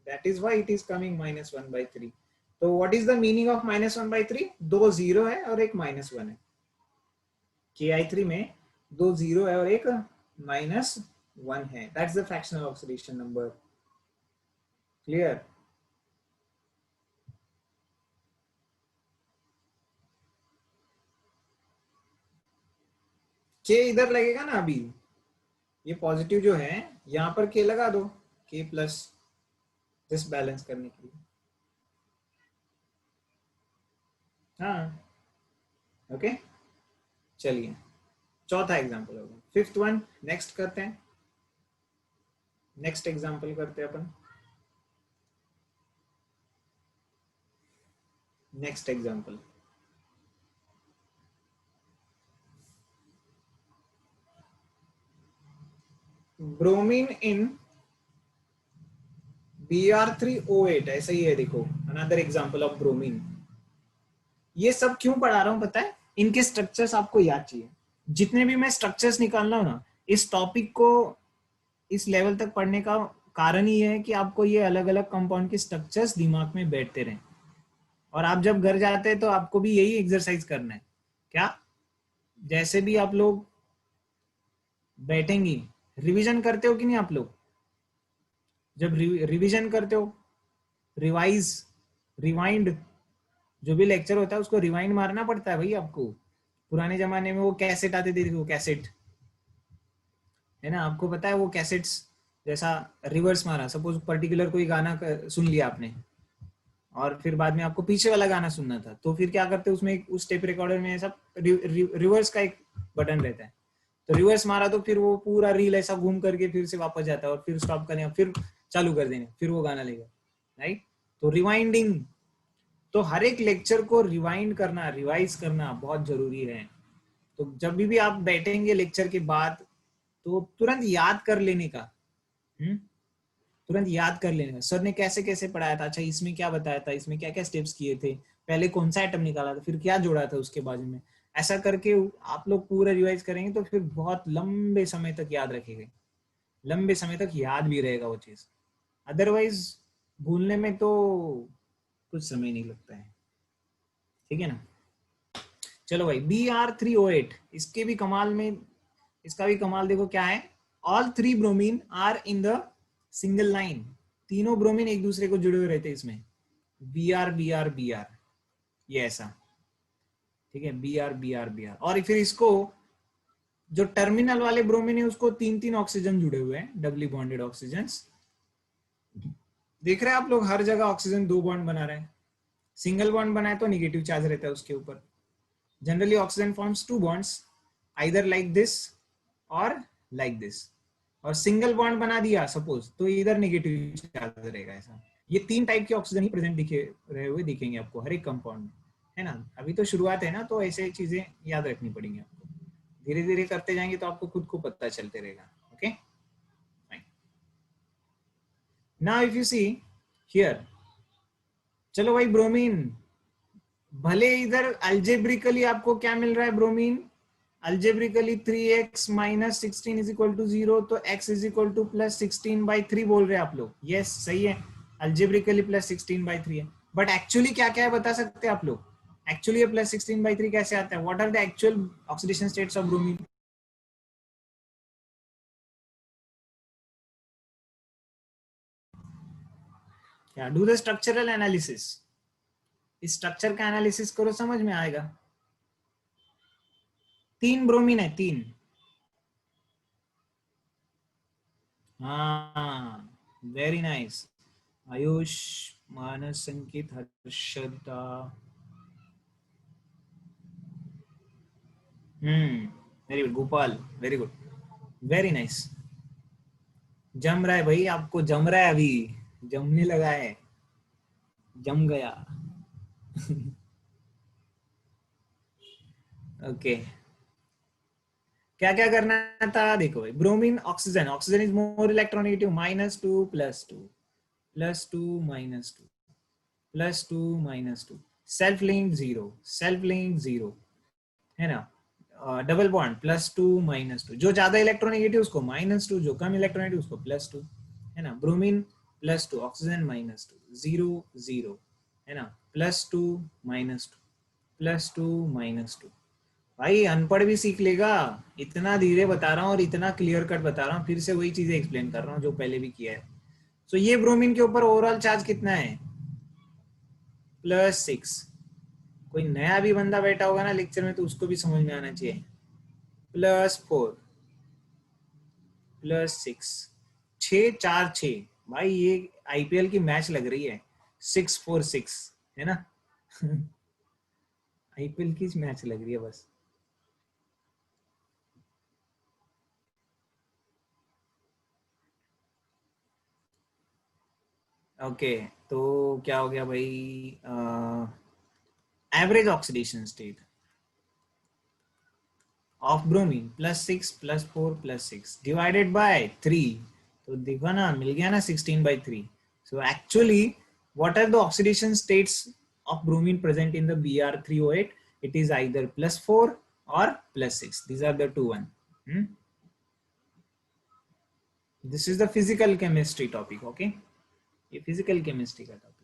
that is why it is coming -1/3। तो what is the meaning of -1/3, दो 0 है और एक -1 है, Ki3 में 2 0 है और एक -1 है, that's the fractional oxidation number, clear. K इधर लगेगा ना अभी, ये पॉजिटिव जो है यहाँ पर K लगा दो, K+, जस्ट बैलेंस करने के लिए, हाँ ओके। चलिए चौथा एग्जांपल होगा, फिफ्थ वन नेक्स्ट करते हैं, नेक्स्ट एग्जांपल करते हैं अपन, next example, bromine in Br3O8, ऐसा ही है देखो, अनदर एग्जांपल ऑफ ब्रोमीन। ये सब क्यों पढ़ा रहा हूं पता है, इनके स्ट्रक्चर्स आपको याद चाहिए, जितने भी मैं स्ट्रक्चर्स निकाल रहा हूं ना, इस टॉपिक को इस लेवल तक पढ़ने का कारण ही है कि आपको ये अलग अलग कंपाउंड के स्ट्रक्चर्स दिमाग में बैठते रहे, और आप जब घर जाते हैं तो आपको भी यही एक्सरसाइज करना है। क्या? जैसे भी आप लोग बैठेंगे, रिवीजन करते हो कि नहीं आप लोग? जब रिवीजन करते हो, रिवाइज, रिवाइंड, जो भी लेक्चर होता है उसको रिवाइंड मारना पड़ता है भाई आपको। पुराने जमाने में वो कैसेट आते थे, वो कैसेट है ना, आपको पता है वो कैसेट्स, जैसा रिवर्स मारा, सपोज पर्टिकुलर कोई गाना सुन लिया आपने, और फिर बाद में आपको पीछे वाला गाना सुनना था, तो फिर क्या करते हैं उसमें, उस टेप रिकॉर्डर में ऐसा रिवर्स का एक बटन रहता है, तो रिवर्स मारा तो फिर वो पूरा रील ऐसा घूम करके फिर से वापस जाता है, और फिर स्टॉप करें, फिर चालू कर देंगे, फिर वो गाना लेगा, राइट? तो रिवाइंडिंग, तो हर एक लेक्चर को रिवाइंड करना, रिवाइज करना बहुत जरूरी है। तो जब भी आप बैठेंगे लेक्चर के बाद, तो तुरंत याद कर लेने का, तुरंत याद कर लेने का, सर ने कैसे कैसे पढ़ाया था, अच्छा इसमें क्या बताया था, इसमें क्या क्या स्टेप्स किए थे, पहले कौन सा आइटम निकाला था, फिर क्या जोड़ा था उसके बाजू में, ऐसा करके आप लोग पूरा रिवाइज करेंगे तो फिर बहुत लंबे समय तक याद रखेंगे, लंबे समय तक याद भी रहेगा वो चीज। अदरवाइज भूलने में तो कुछ समय नहीं लगता है, ठीक है ना? चलो भाई, Br3O8, इसके भी कमाल में, इसका भी कमाल देखो क्या है, all three bromine are in the single line, तीनों ब्रोमीन एक दूसरे को जुड़े हुए रहते हैं इसमें, Br, ये ऐसा, ठीक है, Br, और फिर इसको जो टर्मिनल वाले ब्रोमीन है उसको तीन तीन ऑक्सीजन जुड़े हुए हैं, डबली बॉन्डेड ऑक्सीजन, देख रहे हैं आप लोग, हर जगह ऑक्सीजन दो बॉन्ड बना रहे हैं, सिंगल बॉन्ड बनाए तो निगेटिव चार्ज रहता है उसके ऊपर। Generally oxygen forms two bonds, either like this और लाइक दिस, और सिंगल बॉन्ड बना दिया सपोज तो इधर नेगेटिव चार्ज रहेगा ऐसा। ये तीन टाइप के ऑक्सीजन ही प्रेजेंट दिखे रहे हुए दिखेंगे आपको हर एक कंपाउंड में, है ना? अभी तो शुरुआत है ना, तो ऐसे चीजें याद रखनी पड़ेंगी आपको, धीरे धीरे करते जाएंगे तो आपको खुद को पता चलते रहेगा। Okay, now if you see here, चलो भाई ब्रोमीन, भले इधर अल्जेब्रिकली आपको क्या मिल रहा है, bromine algebraically 3x minus 16 is equal to 0, तो x is equal to plus 16/3 बोल रहे हैं आप लोग, यस सही है, अल्जेब्रिकली प्लस 16/3 है, बट एक्चुअली क्या क्या है बता सकते हैं आप लोग? एक्चुअली ये प्लस 16/3 कैसे आता है? What are the actual oxidation states of bromine? क्या? डू द स्ट्रक्चरल एनालिसिस, इस स्ट्रक्चर का एनालिसिस करो, समझ में आएगा। तीन ब्रोमीन है, तीन, हाँ, very nice, Ayush, Manas, Sankit, Harshada, very good, Gopal, very good, very nice, जम रहा है भाई, आपको जम रहा है, अभी जमने लगा है, जम गया। ओके, क्या क्या करना था देखो भाई, bromine oxygen, oxygen is more electronegative, -2 +2 +2 -2 +2 -2, self link zero, self link zero, है ना? डबल बॉन्ड +2 -2, जो ज्यादा इलेक्ट्रोनेगेटिव उसको -2, जो कम इलेक्ट्रोनेगेटिव उसको +2, है ना? ब्रोमीन +2, ऑक्सीजन -2, 0 0, है ना? +2 -2 +2 -2, भाई अनपढ़ भी सीख लेगा, इतना धीरे बता रहा हूँ और इतना क्लियर कट बता रहा हूँ, फिर से वही चीजें एक्सप्लेन कर रहा हूँ जो पहले भी किया है। तो ये ब्रोमीन के ऊपर ओवरऑल चार्ज कितना है? +6। कोई नया भी बंदा बैठा होगा ना लेक्चर में तो उसको भी समझ में आना चाहिए, +4 +6, 6 4 6, भाई ये आईपीएल की मैच लग रही है, 6 4 6, है ना? आईपीएल की मैच लग रही है बस। ओके, तो क्या हो गया भाई, average oxidation state of bromine +6 +4 +6 divided by 3, तो देखो ना, मिल गया ना 16/3। So actually what are the oxidation states of bromine present in the Br3O8? It is either +4 or +6, these are the two one. This is the physical chemistry topic, okay. ये physical chemistry का topic,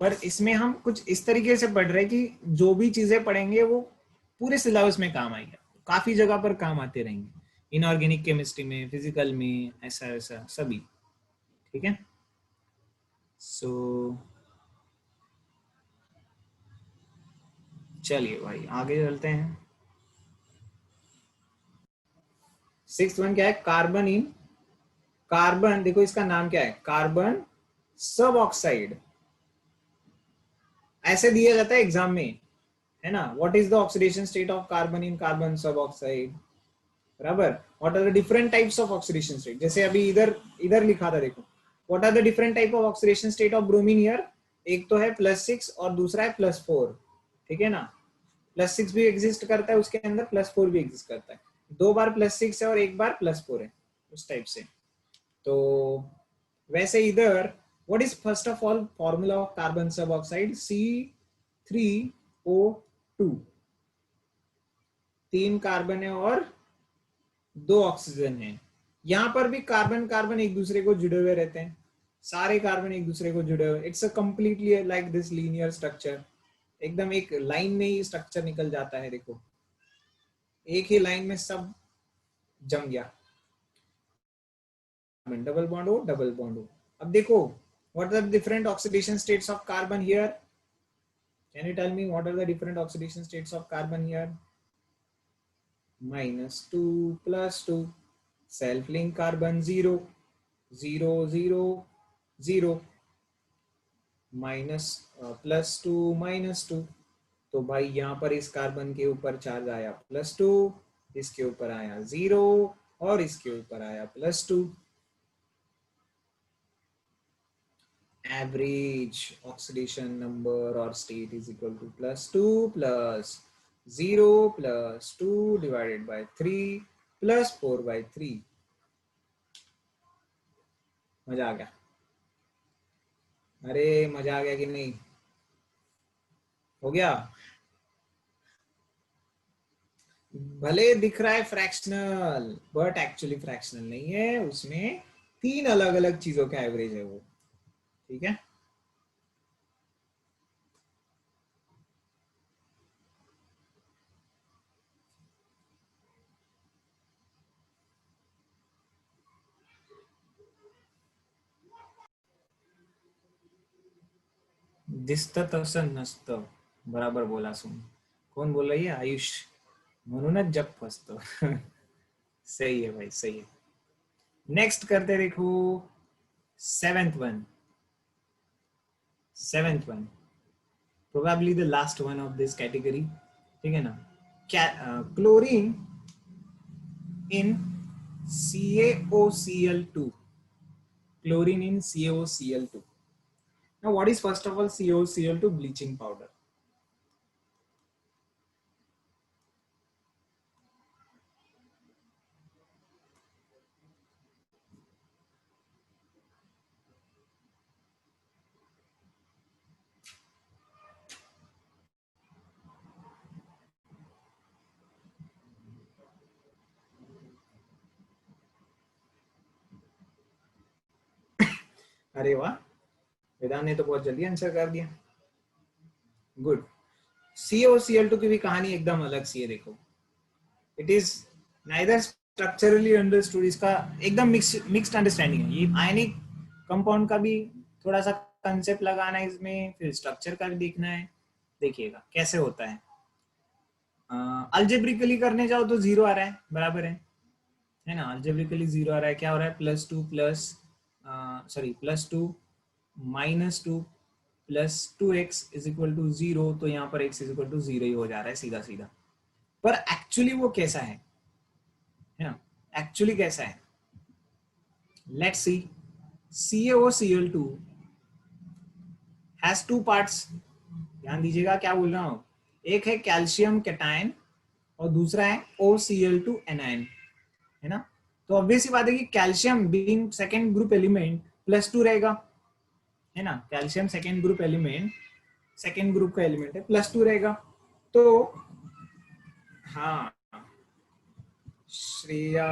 पर इसमें हम कुछ इस तरीके से पढ़ रहे हैं कि जो भी चीजें पढ़ेंगे वो पूरे सिलेबस में काम आएगी, काफी जगह पर काम आते रहेंगे, इनऑर्गेनिक केमिस्ट्री में, फिजिकल में, ऐसा ऐसा सभी, ठीक है। सो चलिए भाई आगे चलते हैं। सिक्स्थ वन क्या है, कार्बन इन, कार्बन देखो इसका नाम क्या है, कार्बन सब ऑक्साइड, ऐसे दिया जाता है एग्जाम में, है ना। What is the oxidation state of carbon in carbon sub oxide, बराबर। What are the different types of oxidation state, जैसे अभी इधर इधर लिखा था देखो, what are the different type of oxidation state of bromine here, एक तो है +6 और दूसरा है +4, ठीक है ना। +6 भी एग्जिस्ट करता है उसके अंदर, +4 भी एग्जिस्ट करता है, 2 बार +6 है और 1 बार +4 है, उस टाइप से। तो वैसे इधर what is first of all formula of carbon sub oxide, C3O2, 3 carbon है और 2 ऑक्सीजन है। यहां पर भी कार्बन कार्बन एक दूसरे को जुड़े हुए रहते हैं, सारे कार्बन एक दूसरे को जुड़े हुए, it's a completely like this linear structure, एकदम एक लाइन में ही स्ट्रक्चर निकल जाता है, देखो एक ही लाइन में सब जम गया, डबल बॉन्ड हो डबल बॉन्ड हो। अब देखो what are the different oxidation states of carbon here, can you tell me what are the different oxidation states of carbon here, -2 +2, self link carbon 0 0 0 0, +2 -2, तो भाई यहाँ पर इस कार्बन के ऊपर चार्ज आया +2, इसके ऊपर आया 0 और इसके ऊपर आया +2। Average oxidation number or state is equal to +2 plus 0 plus 2 divided by 3 plus 4 by 3। मजा आ गया, अरे मजा आ गया कि नहीं, हो गया। भले दिख रहा है फ्रैक्शनल, बट एक्चुअली फ्रैक्शनल नहीं है, उसमें 3 अलग अलग चीजों का एवरेज है वो, ठीक है। दिसत तसं नसतं, बराबर बोला सुन, कौन बोल रही है, आयुष, म्हणूनच जग फसतो। सही है भाई, सही है। नेक्स्ट करते देखो, seventh one, seventh one, probably the last one of this category, ठीक है ना। Chlorine in CaOCl2, chlorine in CaOCl2। Now what is first of all CaOCl2, bleaching powder। अरे वाह, वेदांत ने तो बहुत जल्दी आंसर कर दिया, गुड। CaOCl2 की भी कहानी एकदम अलग सी है, देखो it is neither structurally understood, इसका एकदम मिक्स्ड अंडरस्टैंडिंग है। ये आयनिक कंपाउंड का भी थोड़ा सा कंसेप्ट लगाना है इसमें, फिर स्ट्रक्चर का भी देखना है, देखिएगा कैसे होता है। अल्जेब्रिकली करने जाओ तो 0 आ रहा है, बराबर है ना। अल्जेब्रिकली 0 आ रहा है, क्या हो रहा है, +2 plus +2 -2 +2x is equal to 0, तो यहाँ पर x इज इक्वल टू 0 ही हो जा रहा है सीधा सीधा। पर एक्चुअली वो कैसा है ना, एक्चुअली कैसा है, let's see. CaOCl2 has 2 parts, ध्यान दीजिएगा क्या बोल रहा हूँ, एक है कैल्शियम कैटायन और दूसरा है OCl2 एनायन, है ना। तो ऑब्वियस सी बात है कि calcium being second group element +2 रहेगा, है ना। Calcium second group element, second group का एलिमेंट है, +2 रहेगा। तो हाँ, श्रेया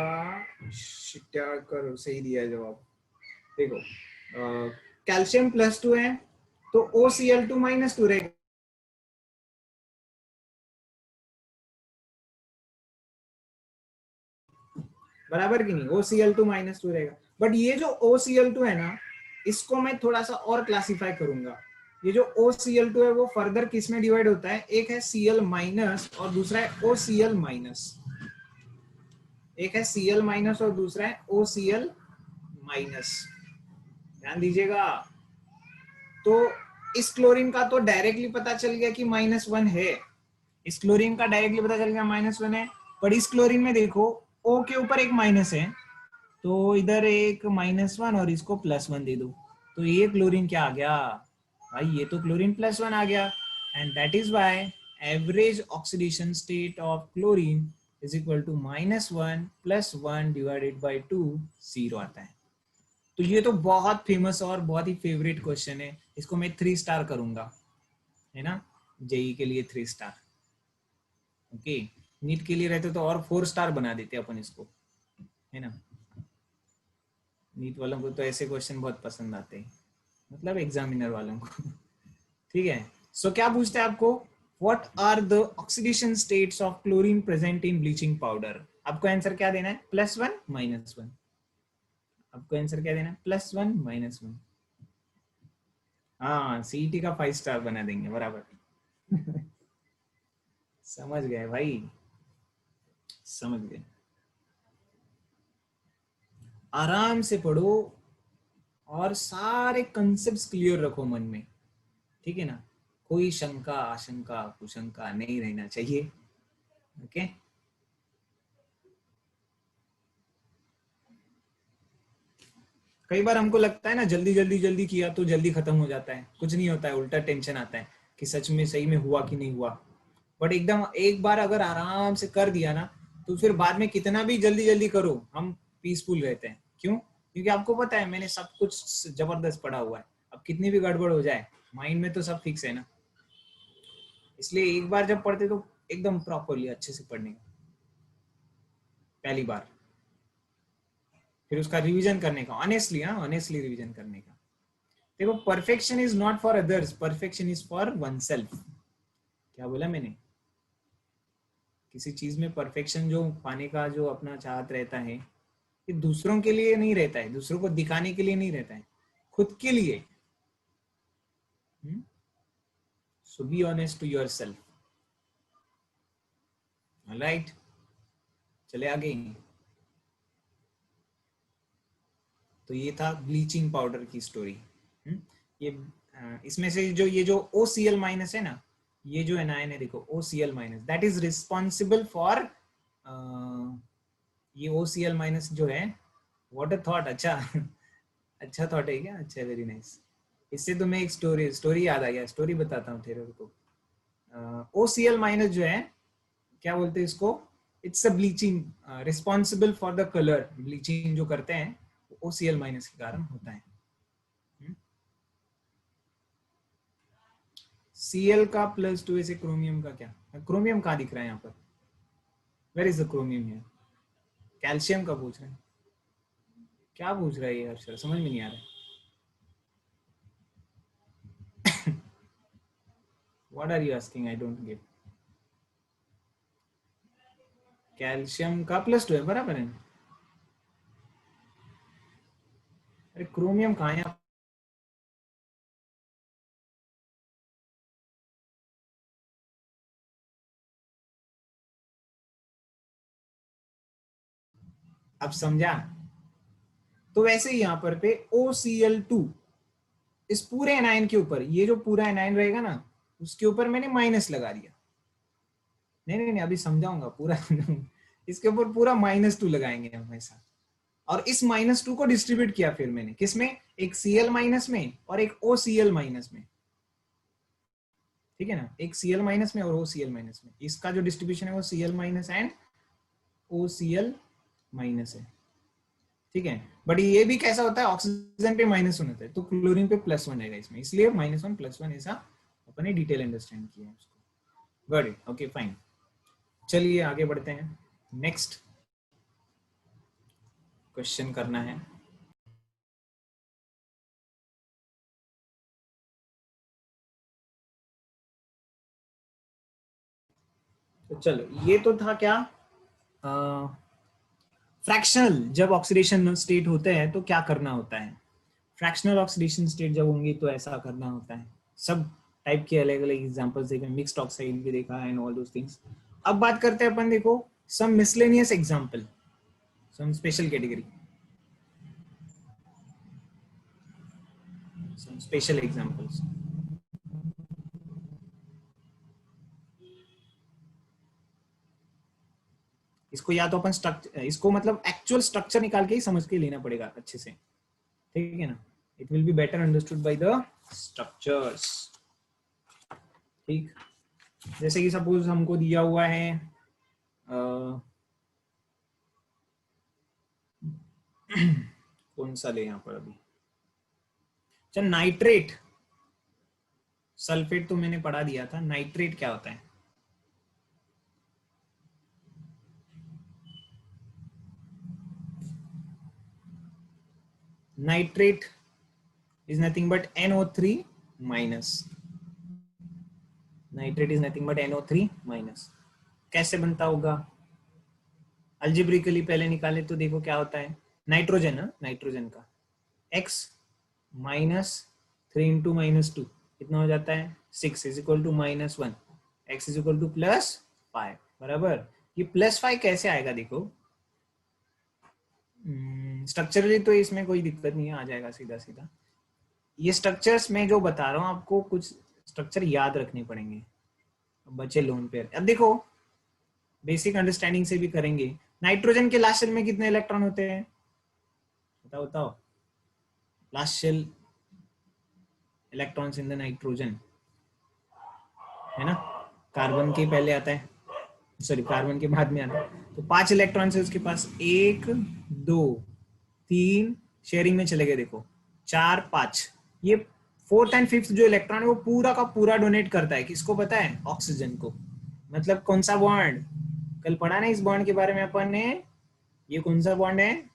शिट्याकर सही दिया है जवाब। देखो कैल्शियम +2 है तो OCl2 -2 रहेगा, बराबर कि नहीं? OCl2 -2 रहेगा। बट ये जो OCl2 है ना, इसको मैं थोड़ा सा और क्लासिफाई करूंगा। ये जो OCl2 है वो फर्दर किस में डिवाइड होता है? एक है Cl- और दूसरा है OCl-। एक है Cl- और दूसरा है OCl-। ध्यान दीजिएगा। तो इस क्लोरीन का तो डायरेक्टली पता चल गया कि -1 है, इस क्लोरीन का डायरेक्टली पता चल गया -1 है। पर इस क्लोरीन में देखो O के ऊपर एक माइनस है, तो इधर एक -1 और इसको +1 दे दो, तो ये क्लोरीन क्या आ गया भाई? ये तो क्लोरीन +1 आ गया। And that is why average oxidation state of chlorine is equal to -1 + 1 divided by 2 0 आता है। तो ये तो बहुत फेमस और बहुत ही फेवरेट क्वेश्चन है, इसको मैं 3 स्टार करूंगा, है ना? जेई के लिए 3 स्टार। ओके, नीट के लिए रहते तो और 4 स्टार बना देते अपन इसको, है ना? नीट वालों को तो ऐसे क्वेश्चन बहुत पसंद आते हैं, मतलब एग्जामिनर वालों को। ठीक है, सो क्या पूछते हैं आपको? What are the oxidation states of chlorine present in bleaching powder? आपको आंसर क्या देना है? +1 -1। आपको आंसर क्या देना है? +1 -1। हाँ, सीईटी का 5 स्टार बना देंगे, बराबर। समझ गए भाई, समझ गए। आराम से पढ़ो और सारे कंसेप्ट्स क्लियर रखो मन में, ठीक है ना? कोई शंका आशंका कुशंका नहीं रहना चाहिए। ओके, कई बार हमको लगता है ना जल्दी जल्दी जल्दी किया तो जल्दी खत्म हो जाता है, कुछ नहीं होता है, उल्टा टेंशन आता है कि सच में सही में हुआ कि नहीं हुआ। बट एकदम एक बार अगर आराम से कर दिया ना, तो फिर बाद में कितना भी जल्दी जल्दी करो हम पीसफुल रहते हैं। क्यों? क्योंकि आपको पता है मैंने सब कुछ जबरदस्त पढ़ा हुआ है। अब कितनी भी गड़बड़ हो जाए, माइंड में तो सब फिक्स है ना, इसलिए एक बार जब पढ़ते तो एकदम प्रॉपरली अच्छे से पढ़ने का, पहली बार, फिर उसका रिवीजन करने का, ऑनेस्टली, हाँ ऑनेस्टली रिवीजन करने का। देखो, perfection is not for others, perfection is for one self. क्या बोला मैंने? किसी चीज में परफेक्शन जो पाने का जो अपना चाहत रहता है, ये दूसरों के लिए नहीं रहता है, दूसरों को दिखाने के लिए नहीं रहता है, खुद के लिए। So be honest to your self. Right, चले आगे। तो ये था ब्लीचिंग पाउडर की स्टोरी। ये इसमें से जो ये जो OCl- है ना, ये जो एनायन है देखो, OCl- that is responsible for, ये OCl- जो है, व्हाट अ थॉट। अच्छा, अच्छा थॉट है क्या? अच्छा, वेरी नाइस। इससे तो मैं एक स्टोरी याद आ गया, स्टोरी बताता हूँ तेरे को। OCl- जो है, क्या बोलते हैं इसको? It's a bleaching, responsible for the colour. Bleaching जो करते हैं OCl- के कारण होता है। Cl का +2 से क्रोमियम का क्या? क्रोमियम कहाँ दिख रहा है यहाँ पर? वेयर इज द क्रोमियम है? कैल्शियम का पूछ रहे हैं? क्या पूछ रहा है ये अक्षर, समझ में नहीं आ रहा है। What are you asking? I don't get. Calcium का +2 है, बराबर है। अरे क्रोमियम कहाँ है? अब समझा? तो वैसे ही यहाँ पर पे OCl2, इस पूरे एनायन के ऊपर, ये जो पूरा एनायन रहेगा ना, उसके ऊपर मैंने माइनस लगा दिया। नहीं नहीं नहीं, अभी समझाऊंगा पूरा। इसके ऊपर पूरा -2 लगाएंगे हम ऐसा। और इस -2 को डिस्ट्रीब्यूट किया फिर मैंने किसमें? एक Cl- में और एक OCl- में। ठीक है ना, एक Cl- में और OCl- में। इसका जो डिस्ट्रीब्यूशन है वो Cl- एंड OCl- है। ठीक है, बट ये भी कैसा होता है? ऑक्सीजन पे -1 होता है तो क्लोरीन पे +1 रहेगा इसमें, इसलिए -1 +1 ऐसा अपने डिटेल अंडरस्टैंड किया है उसको। Got it? ओके फाइन, चलिए आगे बढ़ते हैं। नेक्स्ट, क्वेश्चन करना है। तो चलो, ये तो था क्या, फ्रैक्शनल जब ऑक्सीडेशन स्टेट होते हैं तो क्या करना होता है। फ्रैक्शनल ऑक्सीडेशन स्टेट जब होंगी तो ऐसा करना होता है। सब टाइप के अलग अलग एग्जांपल्स देखे, मिक्स्ड ऑक्साइड भी देखा एंड ऑल दोस थिंग्स। अब बात करते हैं अपन, देखो some miscellaneous example, some special category, some special examples. इसको या तो अपन स्ट्रक्चर, इसको मतलब एक्चुअल स्ट्रक्चर निकाल के ही समझ के लेना पड़ेगा अच्छे से, ठीक है ना। It will be better understood by the structures. ठीक, जैसे कि सपोज हमको दिया हुआ है कौन सा ले यहाँ पर अभी, अच्छा नाइट्रेट, सल्फेट तो मैंने पढ़ा दिया था, नाइट्रेट क्या होता है। Nitrate is nothing but NO3 minus, nitrate is nothing but NO3 minus. कैसे बनता होगा, अल्जेब्रिकली पहले निकाले तो देखो क्या होता है, नाइट्रोजन ना, नाइट्रोजन का x माइनस 3 इंटू माइनस 2 कितना हो जाता है 6 is equal to minus 1, x is equal to plus 5 बराबर। ये प्लस 5 कैसे आएगा देखो, स्ट्रक्चरली तो इसमें कोई दिक्कत नहीं है, आ जाएगा सीधा सीधा। ये स्ट्रक्चर्स में जो बता रहा हूँ आपको, कुछ स्ट्रक्चर याद रखने पड़ेंगे, बचे लोन पेयर। अब देखो बेसिक अंडरस्टैंडिंग से भी करेंगे, नाइट्रोजन के लास्ट शेल में कितने इलेक्ट्रॉन होते हैं, बताओ बताओ, last shell electrons in the nitrogen, है ना, कार्बन के पहले आता है, सॉरी कार्बन के बाद में आता है। तो 5 इलेक्ट्रॉन है उसके पास, 1 2 3 शेयरिंग में चले गए, देखो 4 5, ये 4th एंड 5th जो इलेक्ट्रॉन है वो पूरा का पूरा डोनेट करता है, किसको पता है, ऑक्सीजन को। मतलब कौन सा बॉन्ड, कल पढ़ा ना इस बॉन्ड के बारे में अपन ने, ये कौन सा बॉन्ड है,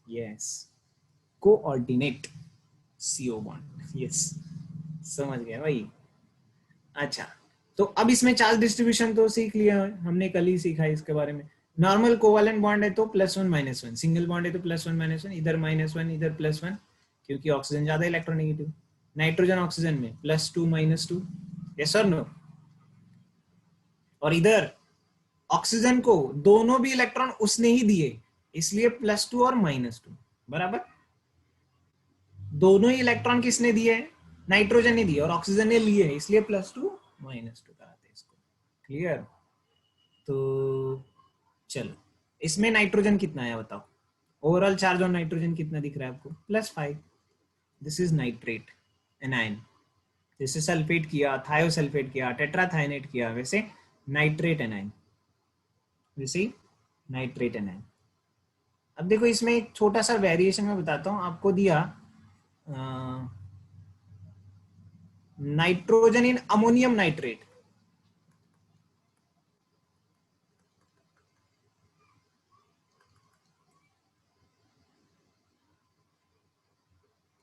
yes coordinate CO bond, yes समझ गए भाई। अच्छा, तो अब इसमें चार्ज डिस्ट्रीब्यूशन तो सीख लिया हमने, कल ही सीखा इसके बारे में। नॉर्मल कोवेलेंट बॉन्ड है तो +1 -1, सिंगल बॉन्ड है तो +1 -1, इधर -1 इधर +1, क्योंकि ऑक्सीजन ज्यादा इलेक्ट्रोनेगेटिव। नाइट्रोजन ऑक्सीजन में +2 -2, यस और नो। और इधर ऑक्सीजन को दोनों भी इलेक्ट्रॉन उसने ही दिए, इसलिए +2 और -2 बराबर। दोनों ही इलेक्ट्रॉन किसने दिए, नाइट्रोजन ने दिए और ऑक्सीजन ने लिए, इसलिए +2 -2 कराते हैं इसको, क्लियर। तो चलो, इसमें नाइट्रोजन कितना है बताओ, ओवरऑल चार्ज ऑन नाइट्रोजन कितना दिख रहा है आपको, +5। दिस इज नाइट्रेट एनायन, जैसे सल्फेट किया, थायोसल्फेट किया, टेट्राथायनेट किया, वैसे नाइट्रेट एनायन, वैसे नाइट्रेट एनायन। अब देखो इसमें एक छोटा सा वेरिएशन मैं बताता हूँ आपको, दिया नाइट्रोजन इन अमोनियम नाइट्रेट,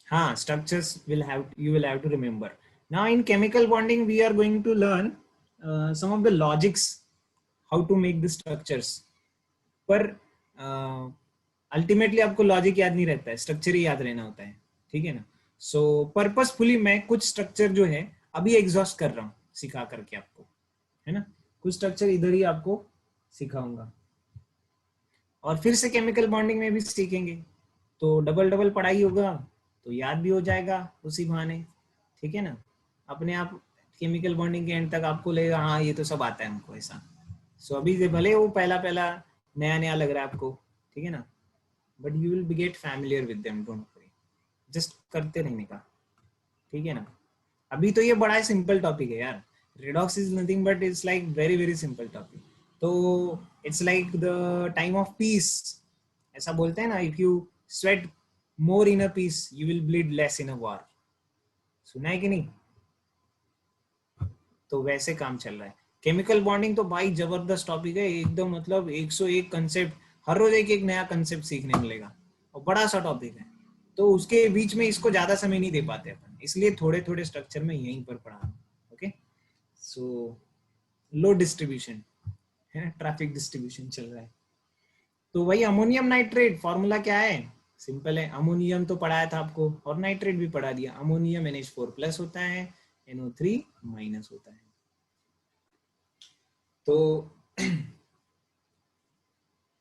हाँ structures will have, you will have to remember. Now in chemical bonding we are going to learn some of the logics how to make the structures, पर ultimately आपको logic याद नहीं रहता है, structure ही याद रहना होता है, ठीक है ना। सो पर्पसफुली मैं कुछ स्ट्रक्चर जो है अभी एग्जॉस्ट कर रहा हूँ सिखा करके आपको, है ना, कुछ स्ट्रक्चर इधर ही आपको सिखाऊंगा, और फिर से केमिकल बॉन्डिंग में भी सीखेंगे, तो डबल डबल पढ़ाई होगा तो याद भी हो जाएगा उसी बहाने, ठीक है ना। अपने आप केमिकल बॉन्डिंग के एंड तक आपको लगेगा हाँ ये तो सब आता है हमको, ऐसा। सो अभी भले वो पहला पहला नया नया लग रहा है आपको, ठीक है ना, but you will be get familiar with them, don't worry, just करते रहने का, ठीक है ना। अभी तो ये बड़ा सिंपल टॉपिक है यार, redox is nothing but it's like very very simple topic. तो it's like the time of peace, ऐसा बोलते हैं ना, if you sweat more in a peace you will bleed less in a war, सुना है कि नहीं। तो वैसे काम चल रहा है। केमिकल बॉन्डिंग तो भाई जबरदस्त टॉपिक है एकदम, मतलब 101 कंसेप्ट, हर रोज एक एक नया कंसेप्ट सीखने मिलेगा, और बड़ा सा टॉपिक है, तो उसके बीच में इसको ज्यादा समय नहीं दे पाते अपन, इसलिए थोड़े थोड़े स्ट्रक्चर में यहीं पर पढ़ा। ओके, सो लो डिस्ट्रीब्यूशन है, ट्रैफिक डिस्ट्रीब्यूशन चल रहा है। तो वही अमोनियम नाइट्रेट फॉर्मूला क्या है, सिंपल है, अमोनियम तो पढ़ाया था आपको और नाइट्रेट भी पढ़ा दिया। अमोनियम NH4 प्लस होता है, NO3 माइनस होता है। तो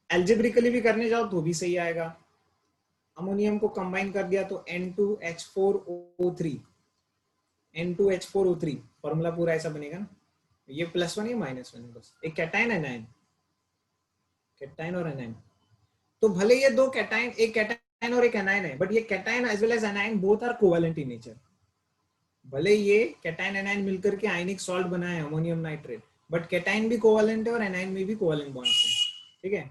एल्जेब्रिकली भी करने जाओ तो भी सही आएगा। अमोनियम को कंबाइन कर दिया तो N2H4O3, N2H4O3 फॉर्मूला पूरा ऐसा बनेगा ना, ये +1 या -1 है, बस एक कैटाइन एनाइन, कैटाइन और एनाइन। तो भले ये दो कैटाइन, एक कैटाइन और एक एनाइन है, बट ये cation as well as anion both are covalent in nature. भले ये कैटाइन एनाइन मिलकर के आयनिक सॉल्ट बना है अमोनियम नाइट्रेट, बट कैटाइन भी कोवेलेंट है और एनाइन में भी कोवेलेंट बॉन्ड्स हैं, ठीक है।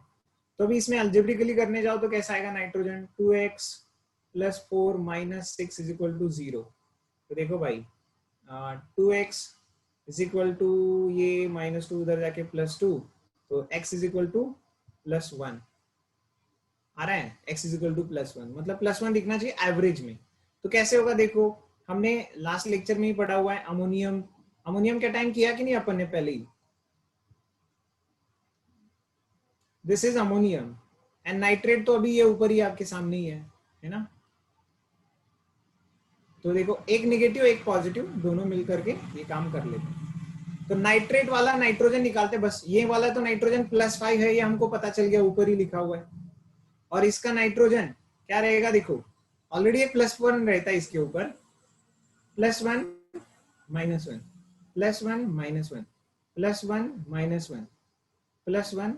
तो अभी इसमें अल्जेब्रिकली करने जाओ तो कैसा आएगा, नाइट्रोजन 2x + 4 - 6 = 0। तो देखो भाई 2x = ये -2 उधर जाके +2, तो x = +1 आ रहा है, x = +1, मतलब +1 दिखना चाहिए एवरेज में। तो कैसे होगा देखो, हमने लास्ट लेक्चर में ही पढ़ा हुआ है, अमोनियम, अमोनियम कैटाइन किया कि नहीं अपन ने पहले ही, this is ammonium and nitrate, तो अभी ये ऊपर ही आपके सामने ही है ना। तो देखो एक नेगेटिव एक पॉजिटिव दोनों मिलकर के ये काम कर लेते हैं। तो नाइट्रेट वाला नाइट्रोजन निकालते, बस ये वाला तो नाइट्रोजन +5 है, ये हमको पता चल गया, ऊपर ही लिखा हुआ है। और इसका नाइट्रोजन क्या रहेगा देखो, ऑलरेडी एक +1 रहता है इसके ऊपर, +1 -1 +1 -1 +1 -1 +1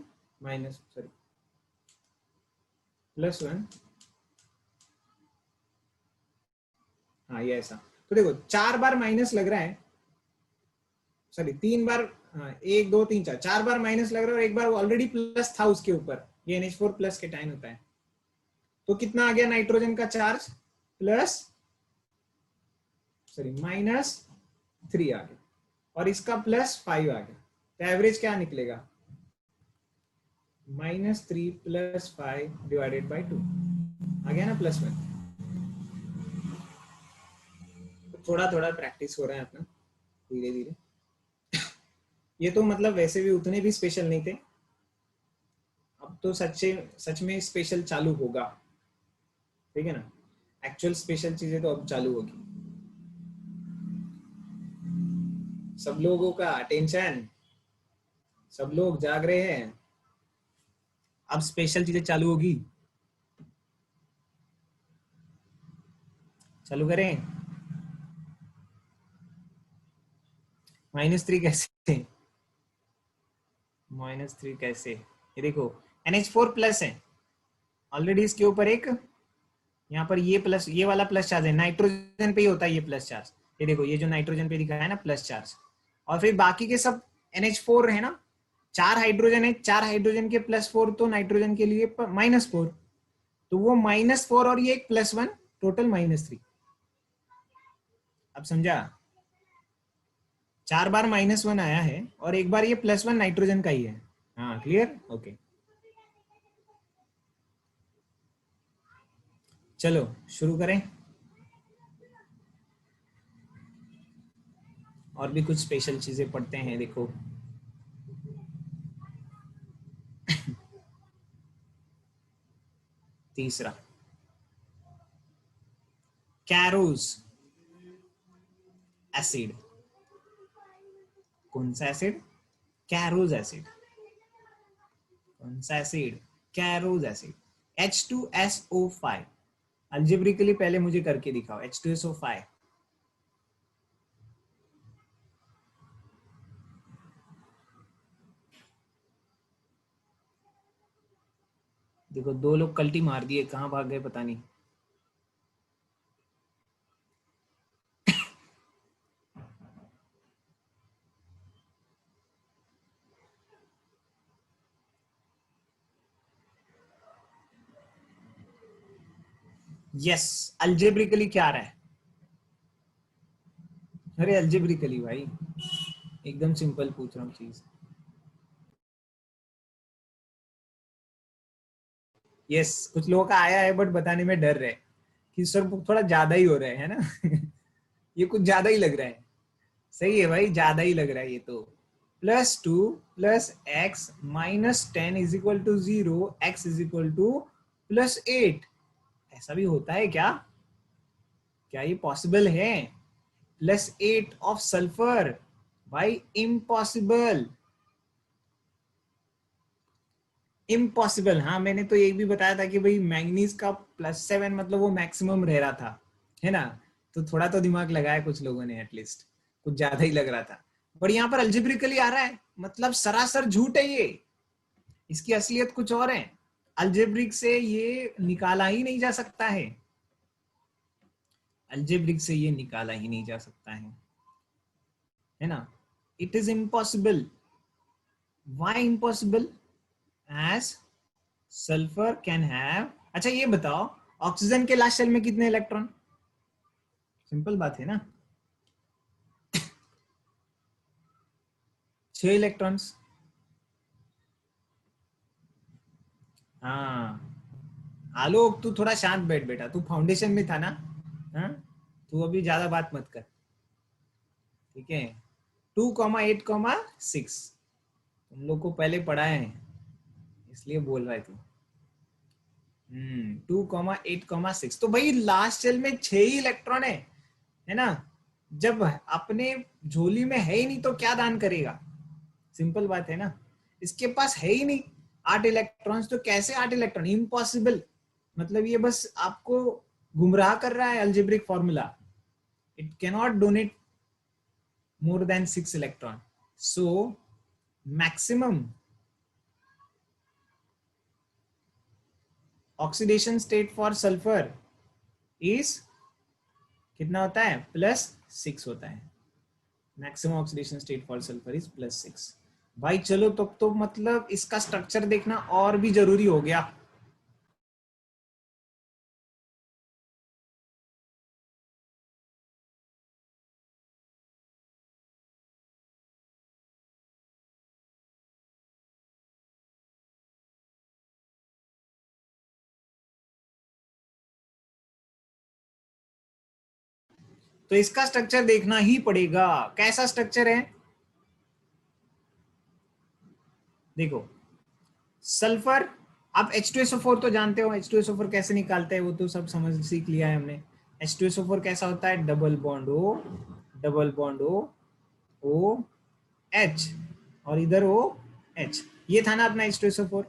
+1, हाँ ये ऐसा। तो देखो 4 बार माइनस लग रहा है, सॉरी 3 बार, हाँ 1 2 3 4, 4 बार माइनस लग रहा है और एक बार ऑलरेडी प्लस था उसके ऊपर, ये NH4 प्लस कैटाइन होता है। तो कितना आ गया नाइट्रोजन का चार्ज, -3 आ गया, और इसका +5 आ गया, तो एवरेज क्या निकलेगा, -3 + 5 / 2 आ गया ना, +1। तो थोड़ा थोड़ा प्रैक्टिस हो रहा है अपना, धीरे धीरे। ये तो मतलब वैसे भी उतने भी स्पेशल नहीं थे, अब तो सच में स्पेशल चालू होगा, ठीक है ना, एक्चुअल स्पेशल चीजें तो अब चालू होगी। सब लोगों का अटेंशन, सब लोग जाग रहे हैं, अब स्पेशल चीजें चालू होगी। चालू करें, -3 कैसे, -3 कैसे, ये देखो NH4 प्लस है ऑलरेडी, इसके ऊपर एक, यहाँ पर ये प्लस, ये वाला प्लस चार्ज है, नाइट्रोजन पे ही होता है ये प्लस चार्ज, ये देखो ये जो नाइट्रोजन पे दिखा है ना प्लस चार्ज, और फिर बाकी के सब NH4 है ना, 4 हाइड्रोजन है, 4 हाइड्रोजन के +4 तो नाइट्रोजन के लिए -4, तो वो -4 और ये एक +1, टोटल -3। अब समझा, 4 बार -1 आया है और एक बार ये +1 नाइट्रोजन का ही है। हाँ क्लियर, ओके। चलो शुरू करें, और भी कुछ स्पेशल चीजें पढ़ते हैं, देखो तीसरा, कैरोज एसिड। कौन सा एसिड, कैरोज एसिड। कौन सा एसिड, कैरोज एसिड, H2SO5। अल्जेब्रिकली पहले मुझे करके दिखाओ, H2SO5। देखो 2 लोग कल्टी मार दिए, कहाँ भाग गए पता नहीं। यस, अल्जेब्रिकली क्या आ रहा है, अरे अल्जेब्रिकली भाई, एकदम सिंपल पूछ रहा हूँ चीज। यस, कुछ लोगों का आया है बट बताने में डर रहे कि सर थोड़ा ज्यादा ही हो रहा है ना। ये कुछ ज्यादा ही लग रहा है। सही है भाई, ज्यादा ही लग रहा है ये तो। +2 + x - 10 is equal to 0, x is equal to +8। ऐसा भी होता है क्या? क्या ये पॉसिबल है? +8 ऑफ सल्फर, भाई इम्पॉसिबल, इम्पॉसिबल। हाँ, मैंने तो ये भी बताया था कि भाई मैंगनीज का +7 मतलब वो मैक्सिमम रह रहा था, है ना। तो थोड़ा तो दिमाग लगाया कुछ लोगों ने, एटलीस्ट कुछ ज्यादा ही लग रहा था। पर यहाँ पर अल्जेब्रिकली आ रहा है, मतलब सरासर झूठ है ये, इसकी असलियत कुछ और है। अल्जेब्रिक से ये निकाला ही नहीं जा सकता है, अल्जेब्रिक से ये निकाला ही नहीं जा सकता है ना। It is impossible. Why impossible? As sulphur can have, अच्छा ये बताओ, ऑक्सीजन के लास्ट शेल में कितने इलेक्ट्रॉन? सिंपल बात है ना, 6 इलेक्ट्रॉन्स। हाँ, आलोक तू थोड़ा शांत बैठ बेटा, तू फाउंडेशन में था ना। हाँ, तू अभी ज्यादा बात मत कर, ठीक है। 2,8,6 तुम लोग को पहले पढ़ा है, इसलिए बोल रहा है तू। 2,8,6 तो भाई लास्ट शेल में 6 ही इलेक्ट्रॉन है ना। जब अपने झोली में है ही नहीं तो क्या दान करेगा? सिंपल बात है ना, इसके पास है ही नहीं 8 इलेक्ट्रॉन्स, तो कैसे 8 इलेक्ट्रॉन? इम्पॉसिबल। मतलब ये बस आपको गुमराह कर रहा है algebraic formula. It cannot donate more than 6 electron. So maximum oxidation state for sulphur is कितना होता है? +6 होता है। Maximum oxidation state for sulphur is +6। भाई चलो, तो मतलब इसका स्ट्रक्चर देखना और भी जरूरी हो गया। तो इसका स्ट्रक्चर देखना ही पड़ेगा। कैसा स्ट्रक्चर है? देखो, सल्फर, आप H2SO4 तो जानते हो, H2SO4 कैसे निकालते हैं वो तो सब समझ सीख लिया है हमने। H2SO4 कैसा होता है? Double bond O, double bond O, O H, और इधर O H। ये था ना अपना H2SO4।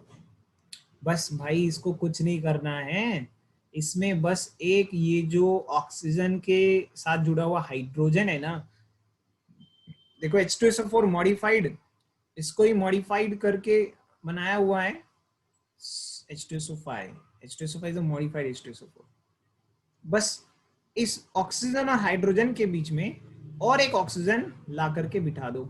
बस भाई इसको कुछ नहीं करना है, इसमें बस एक ये जो ऑक्सीजन के साथ जुड़ा हुआ हाइड्रोजन है ना, देखो H2SO4 मॉडिफाइड, इसको ही मॉडिफाइड करके बनाया हुआ है H2SO5। H2SO5 is modified H2SO4। बस इस ऑक्सीजन और हाइड्रोजन के बीच में और एक ऑक्सीजन ला करके बिठा दो,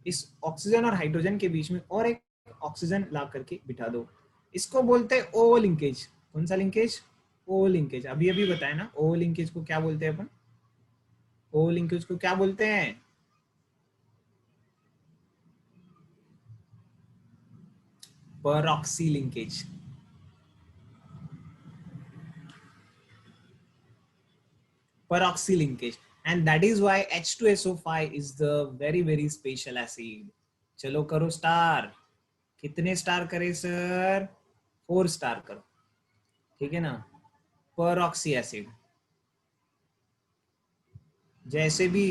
इस ऑक्सीजन और हाइड्रोजन के बीच में और एक ऑक्सीजन ला करके बिठा दो। इसको बोलते हैं ओ लिंकेज। कौन सा लिंकेज? ओ लिंकेज। अभी अभी बताया ना, ओ लिंकेज को क्या बोलते हैं अपन? ओ लिंकेज को क्या बोलते हैं? परऑक्सी linkage. Peroxy linkage, and that is why H2SO5 is the very special acid। चलो करो स्टार। कितने स्टार करे सर? 4 स्टार करो, ठीक है ना। परऑक्सी एसिड, जैसे भी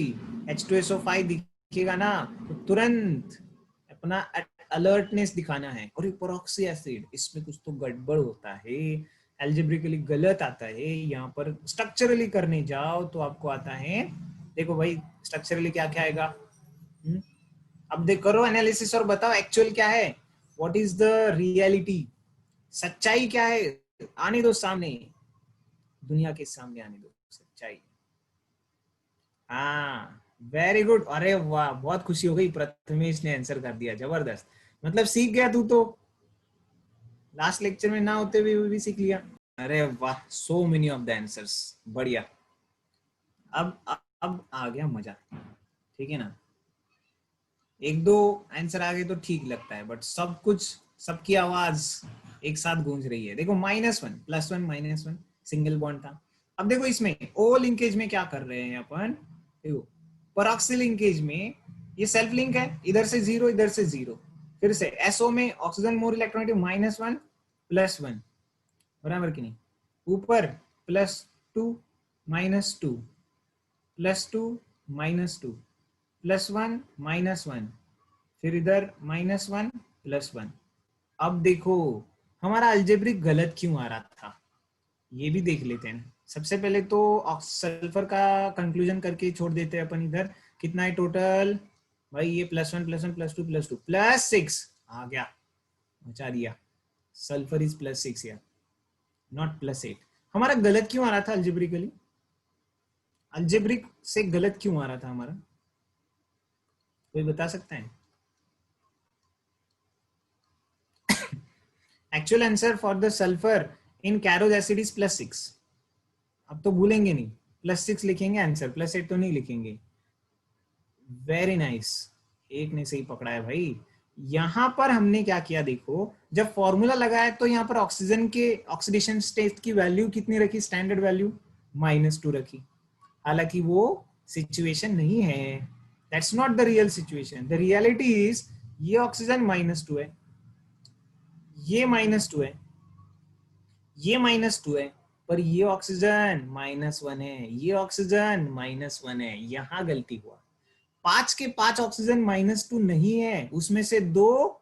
H2SO5 दिखेगा ना तो तुरंत अपना अलर्टनेस दिखाना है, और ये परऑक्सी एसिड, इसमें कुछ तो गड़बड़ होता है, एल्जेब्रिकली गलत आता है। यहाँ पर स्ट्रक्चरली करने जाओ तो आपको आता है, देखो भाई स्ट्रक्चरली क्या क्या आएगा। हम्म? अब देख करो एनालिसिस और बताओ एक्चुअल क्या है, व्हाट इज द रियलिटी, सच्चाई क्या है। आने दो सामने, दुनिया के सामने आने दो सच्चाई। हाँ, वेरी गुड, अरे वाह, बहुत खुशी हो गई, प्रथमेश ने आंसर कर दिया, जबरदस्त। मतलब सीख गया तू तो, लास्ट लेक्चर में ना होते हुए भी सीख लिया। अरे वाह, so many of the answers, बढ़िया। अब आ गया मजा, ठीक है ना। एक दो आंसर आ गए तो ठीक लगता है, बट सब कुछ सबकी आवाज एक साथ गूंज रही है। देखो -1 +1 -1 सिंगल बॉन्ड था। अब देखो इसमें ओ लिंकेज में क्या कर रहे हैं अपन, देखो परऑक्सी लिंकेज में ये सेल्फ लिंक है, इधर से 0 इधर से 0, फिर से एसओ में ऑक्सीजन मोर इलेक्ट्रोनेगेटिव -1 +1 बराबर कि नहीं, ऊपर +2 -2 +2 -2 +1 -1, फिर इधर -1 +1। अब देखो हमारा अलजेब्रिक गलत क्यों आ रहा था, ये भी देख लेते हैं। सबसे पहले तो सल्फर का कंक्लूजन करके छोड़ देते हैं अपन। इधर कितना है टोटल भाई, ये +1 +1 +2 +2 +6 आ गया, बचा दिया। सल्फर इज +6 यार, नॉट +8। हमारा गलत क्यों आ रहा था अल्जेब्रिकली, अल्जेब्रिक से गलत क्यों आ रहा था हमारा, कोई बता सकता है? Actual answer for the sulphur in कैरोज acid is +6। अब तो भूलेंगे नहीं, +6 लिखेंगे आंसर, +8 तो नहीं लिखेंगे। वेरी नाइस, एक ने सही पकड़ा है भाई। यहां पर हमने क्या किया देखो, जब फॉर्मूला लगाया तो यहाँ पर ऑक्सीजन के ऑक्सीडेशन स्टेट की वैल्यू कितनी रखी, स्टैंडर्ड वैल्यू -2 रखी। हालांकि वो सिचुएशन नहीं है, that's not the real situation. The reality is ये ऑक्सीजन -2 है, ये -2 है, ये -2 है, पर ये ऑक्सीजन -1 है, ये ऑक्सीजन -1 है। यहां गलती हुआ, 5 के 5 ऑक्सीजन -2 नहीं है, उसमें से 2,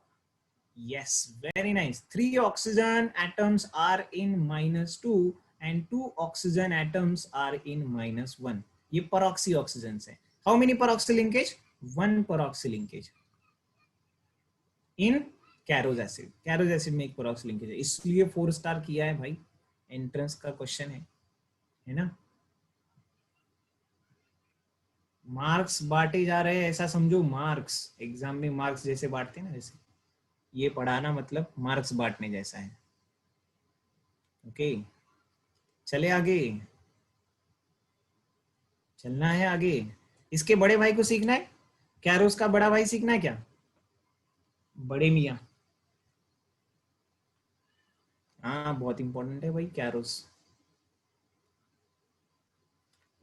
yes, very nice, 3 oxygen atoms are in -2 and 2 oxygen atoms are in -1। ये peroxy oxygens है। how many peroxy linkage, 1 peroxy linkage in कैरोज acid. कैरोज acid में एक peroxy linkage है, इसलिए 4 स्टार किया है भाई, एंट्रेंस का क्वेश्चन है ना। मार्क्स बांटे जा रहे हैं ऐसा समझो, मार्क्स एग्जाम में मार्क्स जैसे बांटते हैं ना, वैसे ये पढ़ाना मतलब मार्क्स बांटने जैसा है। ओके, चले आगे, चलना है आगे। इसके बड़े भाई को सीखना है, कैरोस का बड़ा भाई सीखना है क्या, बड़े मियाँ। हाँ बहुत इंपॉर्टेंट है भाई कैरोस।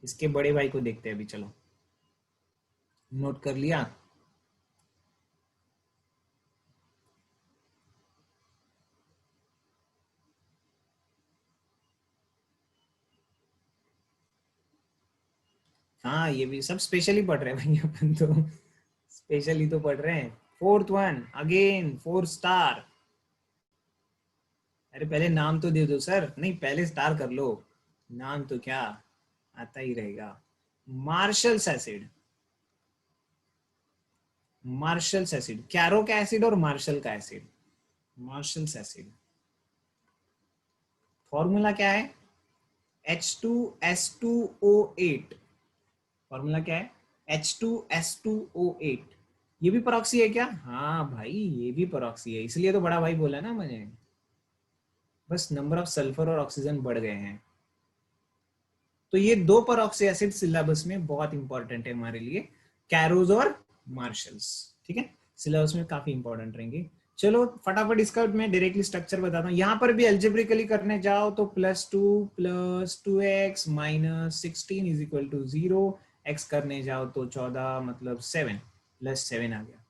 इसके बड़े भाई को देखते हैं अभी, चलो नोट कर लिया। हाँ ये भी सब स्पेशली पढ़ रहे हैं भाई अपन तो, स्पेशली तो पढ़ रहे हैं। 4th one again 4 star. अरे पहले नाम तो दे दो सर, नहीं पहले स्टार कर लो, नाम तो क्या आता ही रहेगा। Marshall's acid, Marshall's acid, Caro का एसिड और मार्शल का एसिड। मार्शल्स एसिड फॉर्मूला क्या है, H2S2O8। फॉर्मूला क्या है, H2S2O8। ये भी परॉक्सी है क्या, हाँ भाई ये भी परॉक्सी है, इसलिए तो बड़ा भाई बोला ना मैंने, बस नंबर ऑफ सल्फर और ऑक्सीजन बढ़ गए हैं। तो ये 2 परऑक्सी एसिड सिलेबस में बहुत इंपॉर्टेंट है हमारे लिए, कैरोज और मार्शल्स। ठीक है, सिलेबस में काफी इंपॉर्टेंट रहेंगे। चलो फटाफट इसका मैं डायरेक्टली स्ट्रक्चर बताता हूँ। यहाँ पर भी अल्जेब्रिकली करने जाओ तो +2 + 2x - 16 = 0, x करने जाओ तो 14 मतलब 7 +7 आ गया।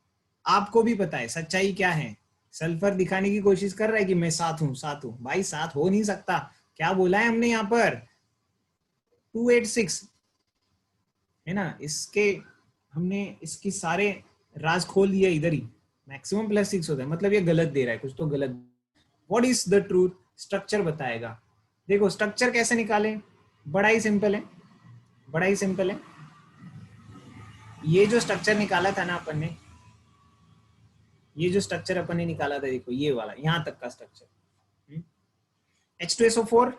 आपको भी पता है सच्चाई क्या है, सल्फर दिखाने की कोशिश कर रहा है कि मैं साथ हूं, साथ हूं, भाई साथ हो नहीं सकता। क्या बोला है हमने यहाँ पर, 286 है ना, इसके हमने इसकी सारे राज खोल दिए इधर ही, मैक्सिमम +6 होता है, मतलब ये गलत दे रहा है, कुछ तो गलत। What is the truth, structure बताएगा। देखो स्ट्रक्चर कैसे निकालें, बड़ा ही सिंपल है, बड़ा ही सिंपल है। ये जो स्ट्रक्चर निकाला था ना अपन ने, ये जो स्ट्रक्चर अपन ने निकाला था, देखो ये वाला यहां तक का स्ट्रक्चर, H2SO4,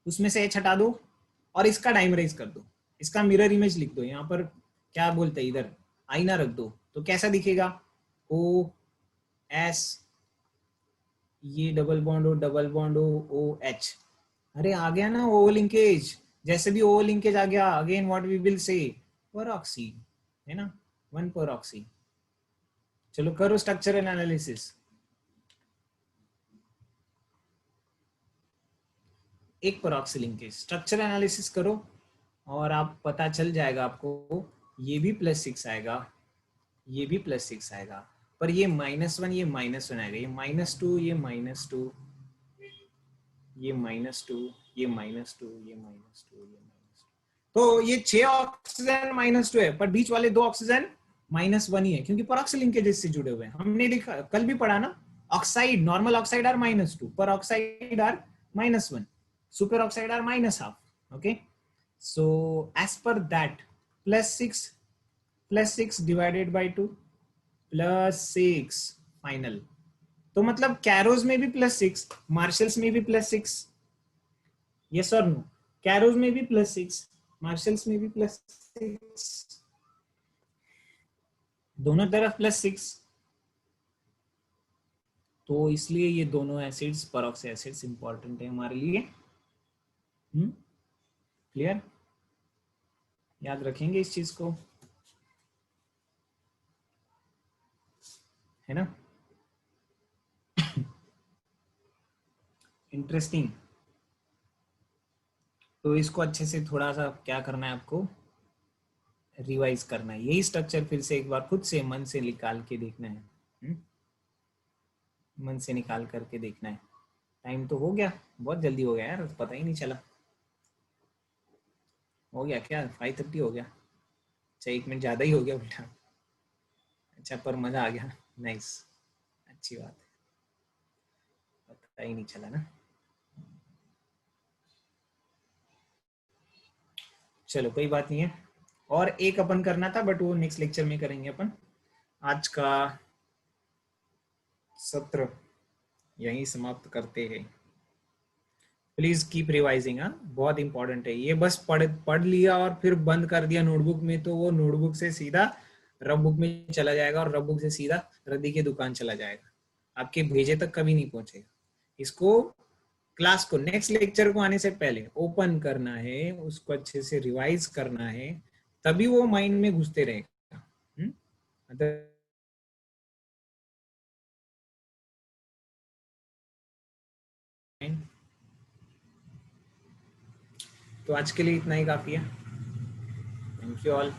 उसमें से H हटा दो और इसका डाइमराइज कर दो, इसका मिरर इमेज लिख दो। यहाँ पर क्या बोलते हैं, इधर आईना रख दो तो कैसा दिखेगा, OS, ये double bond O, double bond OH। अरे आ गया ना O लिंकेज, जैसे भी O लिंकेज आ गया, again what we will say, परऑक्सी है ना, 1 परऑक्सी। चलो करो स्ट्रक्चरल एनालिसिस। एक परऑक्सी लिंकेज। स्ट्रक्चर एनालिसिस करो और आप पता चल जाएगा आपको, ये भी +6 आएगा, ये भी +6 आएगा, पर ये -1 ये -1 आएगा, ये -2 ये -2 ये -2 ये -2 ये -2 ये -2, तो ये 6 ऑक्सीजन -2 है, पर बीच वाले 2 ऑक्सीजन -1 ही है, क्योंकि परऑक्सी लिंकेजेस से जुड़े हुए हैं। हमने लिखा कल भी पढ़ा ना, oxide normal oxide are -2, peroxide are -1, superoxide are -12. Okay, so as per that, +6 divided by 2 +6 final. तो मतलब कैरोज में भी +6, मार्शल्स में भी +6, यस और नो? कैरोज में भी +6, मार्शल्स में भी +6, दोनों तरफ +6। तो इसलिए ये दोनों एसिड्स, परऑक्सी एसिड्स, इंपॉर्टेंट है हमारे लिए। क्लियर? याद रखेंगे इस चीज को, है ना? इंटरेस्टिंग। तो इसको अच्छे से थोड़ा सा क्या करना है आपको, रिवाइज करना है, यही स्ट्रक्चर फिर से एक बार खुद से मन से निकाल के देखना है। मन से निकाल करके देखना है। टाइम तो हो गया, बहुत जल्दी हो गया यार, पता ही नहीं चला। हो गया क्या? 5:30 हो गया? अच्छा, 1 मिनट ज़्यादा ही हो गया बेटा। अच्छा, पर मज़ा आ गया। नाइस, अच्छी बात है, पता ही नहीं चला ना। चलो कोई बात नहीं है, और एक अपन करना था, बट वो नेक्स्ट लेक्चर में करेंगे अपन। आज का सत्र यहीं समाप्त करते हैं। प्लीज कीप रिवाइजिंग, हाँ, बहुत इंपॉर्टेंट है ये। बस पढ़ लिया और फिर बंद कर दिया नोटबुक में, तो वो नोटबुक से सीधा रफ बुक में चला जाएगा, और रफ बुक से सीधा रद्दी की दुकान चला जाएगा, आपके भेजे तक कभी नहीं पहुंचेगा। इसको, क्लास को, नेक्स्ट लेक्चर को आने से पहले ओपन करना है, उसको अच्छे से रिवाइज करना है, तभी वो माइंड में घुसते रहेगा। तो आज के लिए इतना ही काफी है। Thank you all.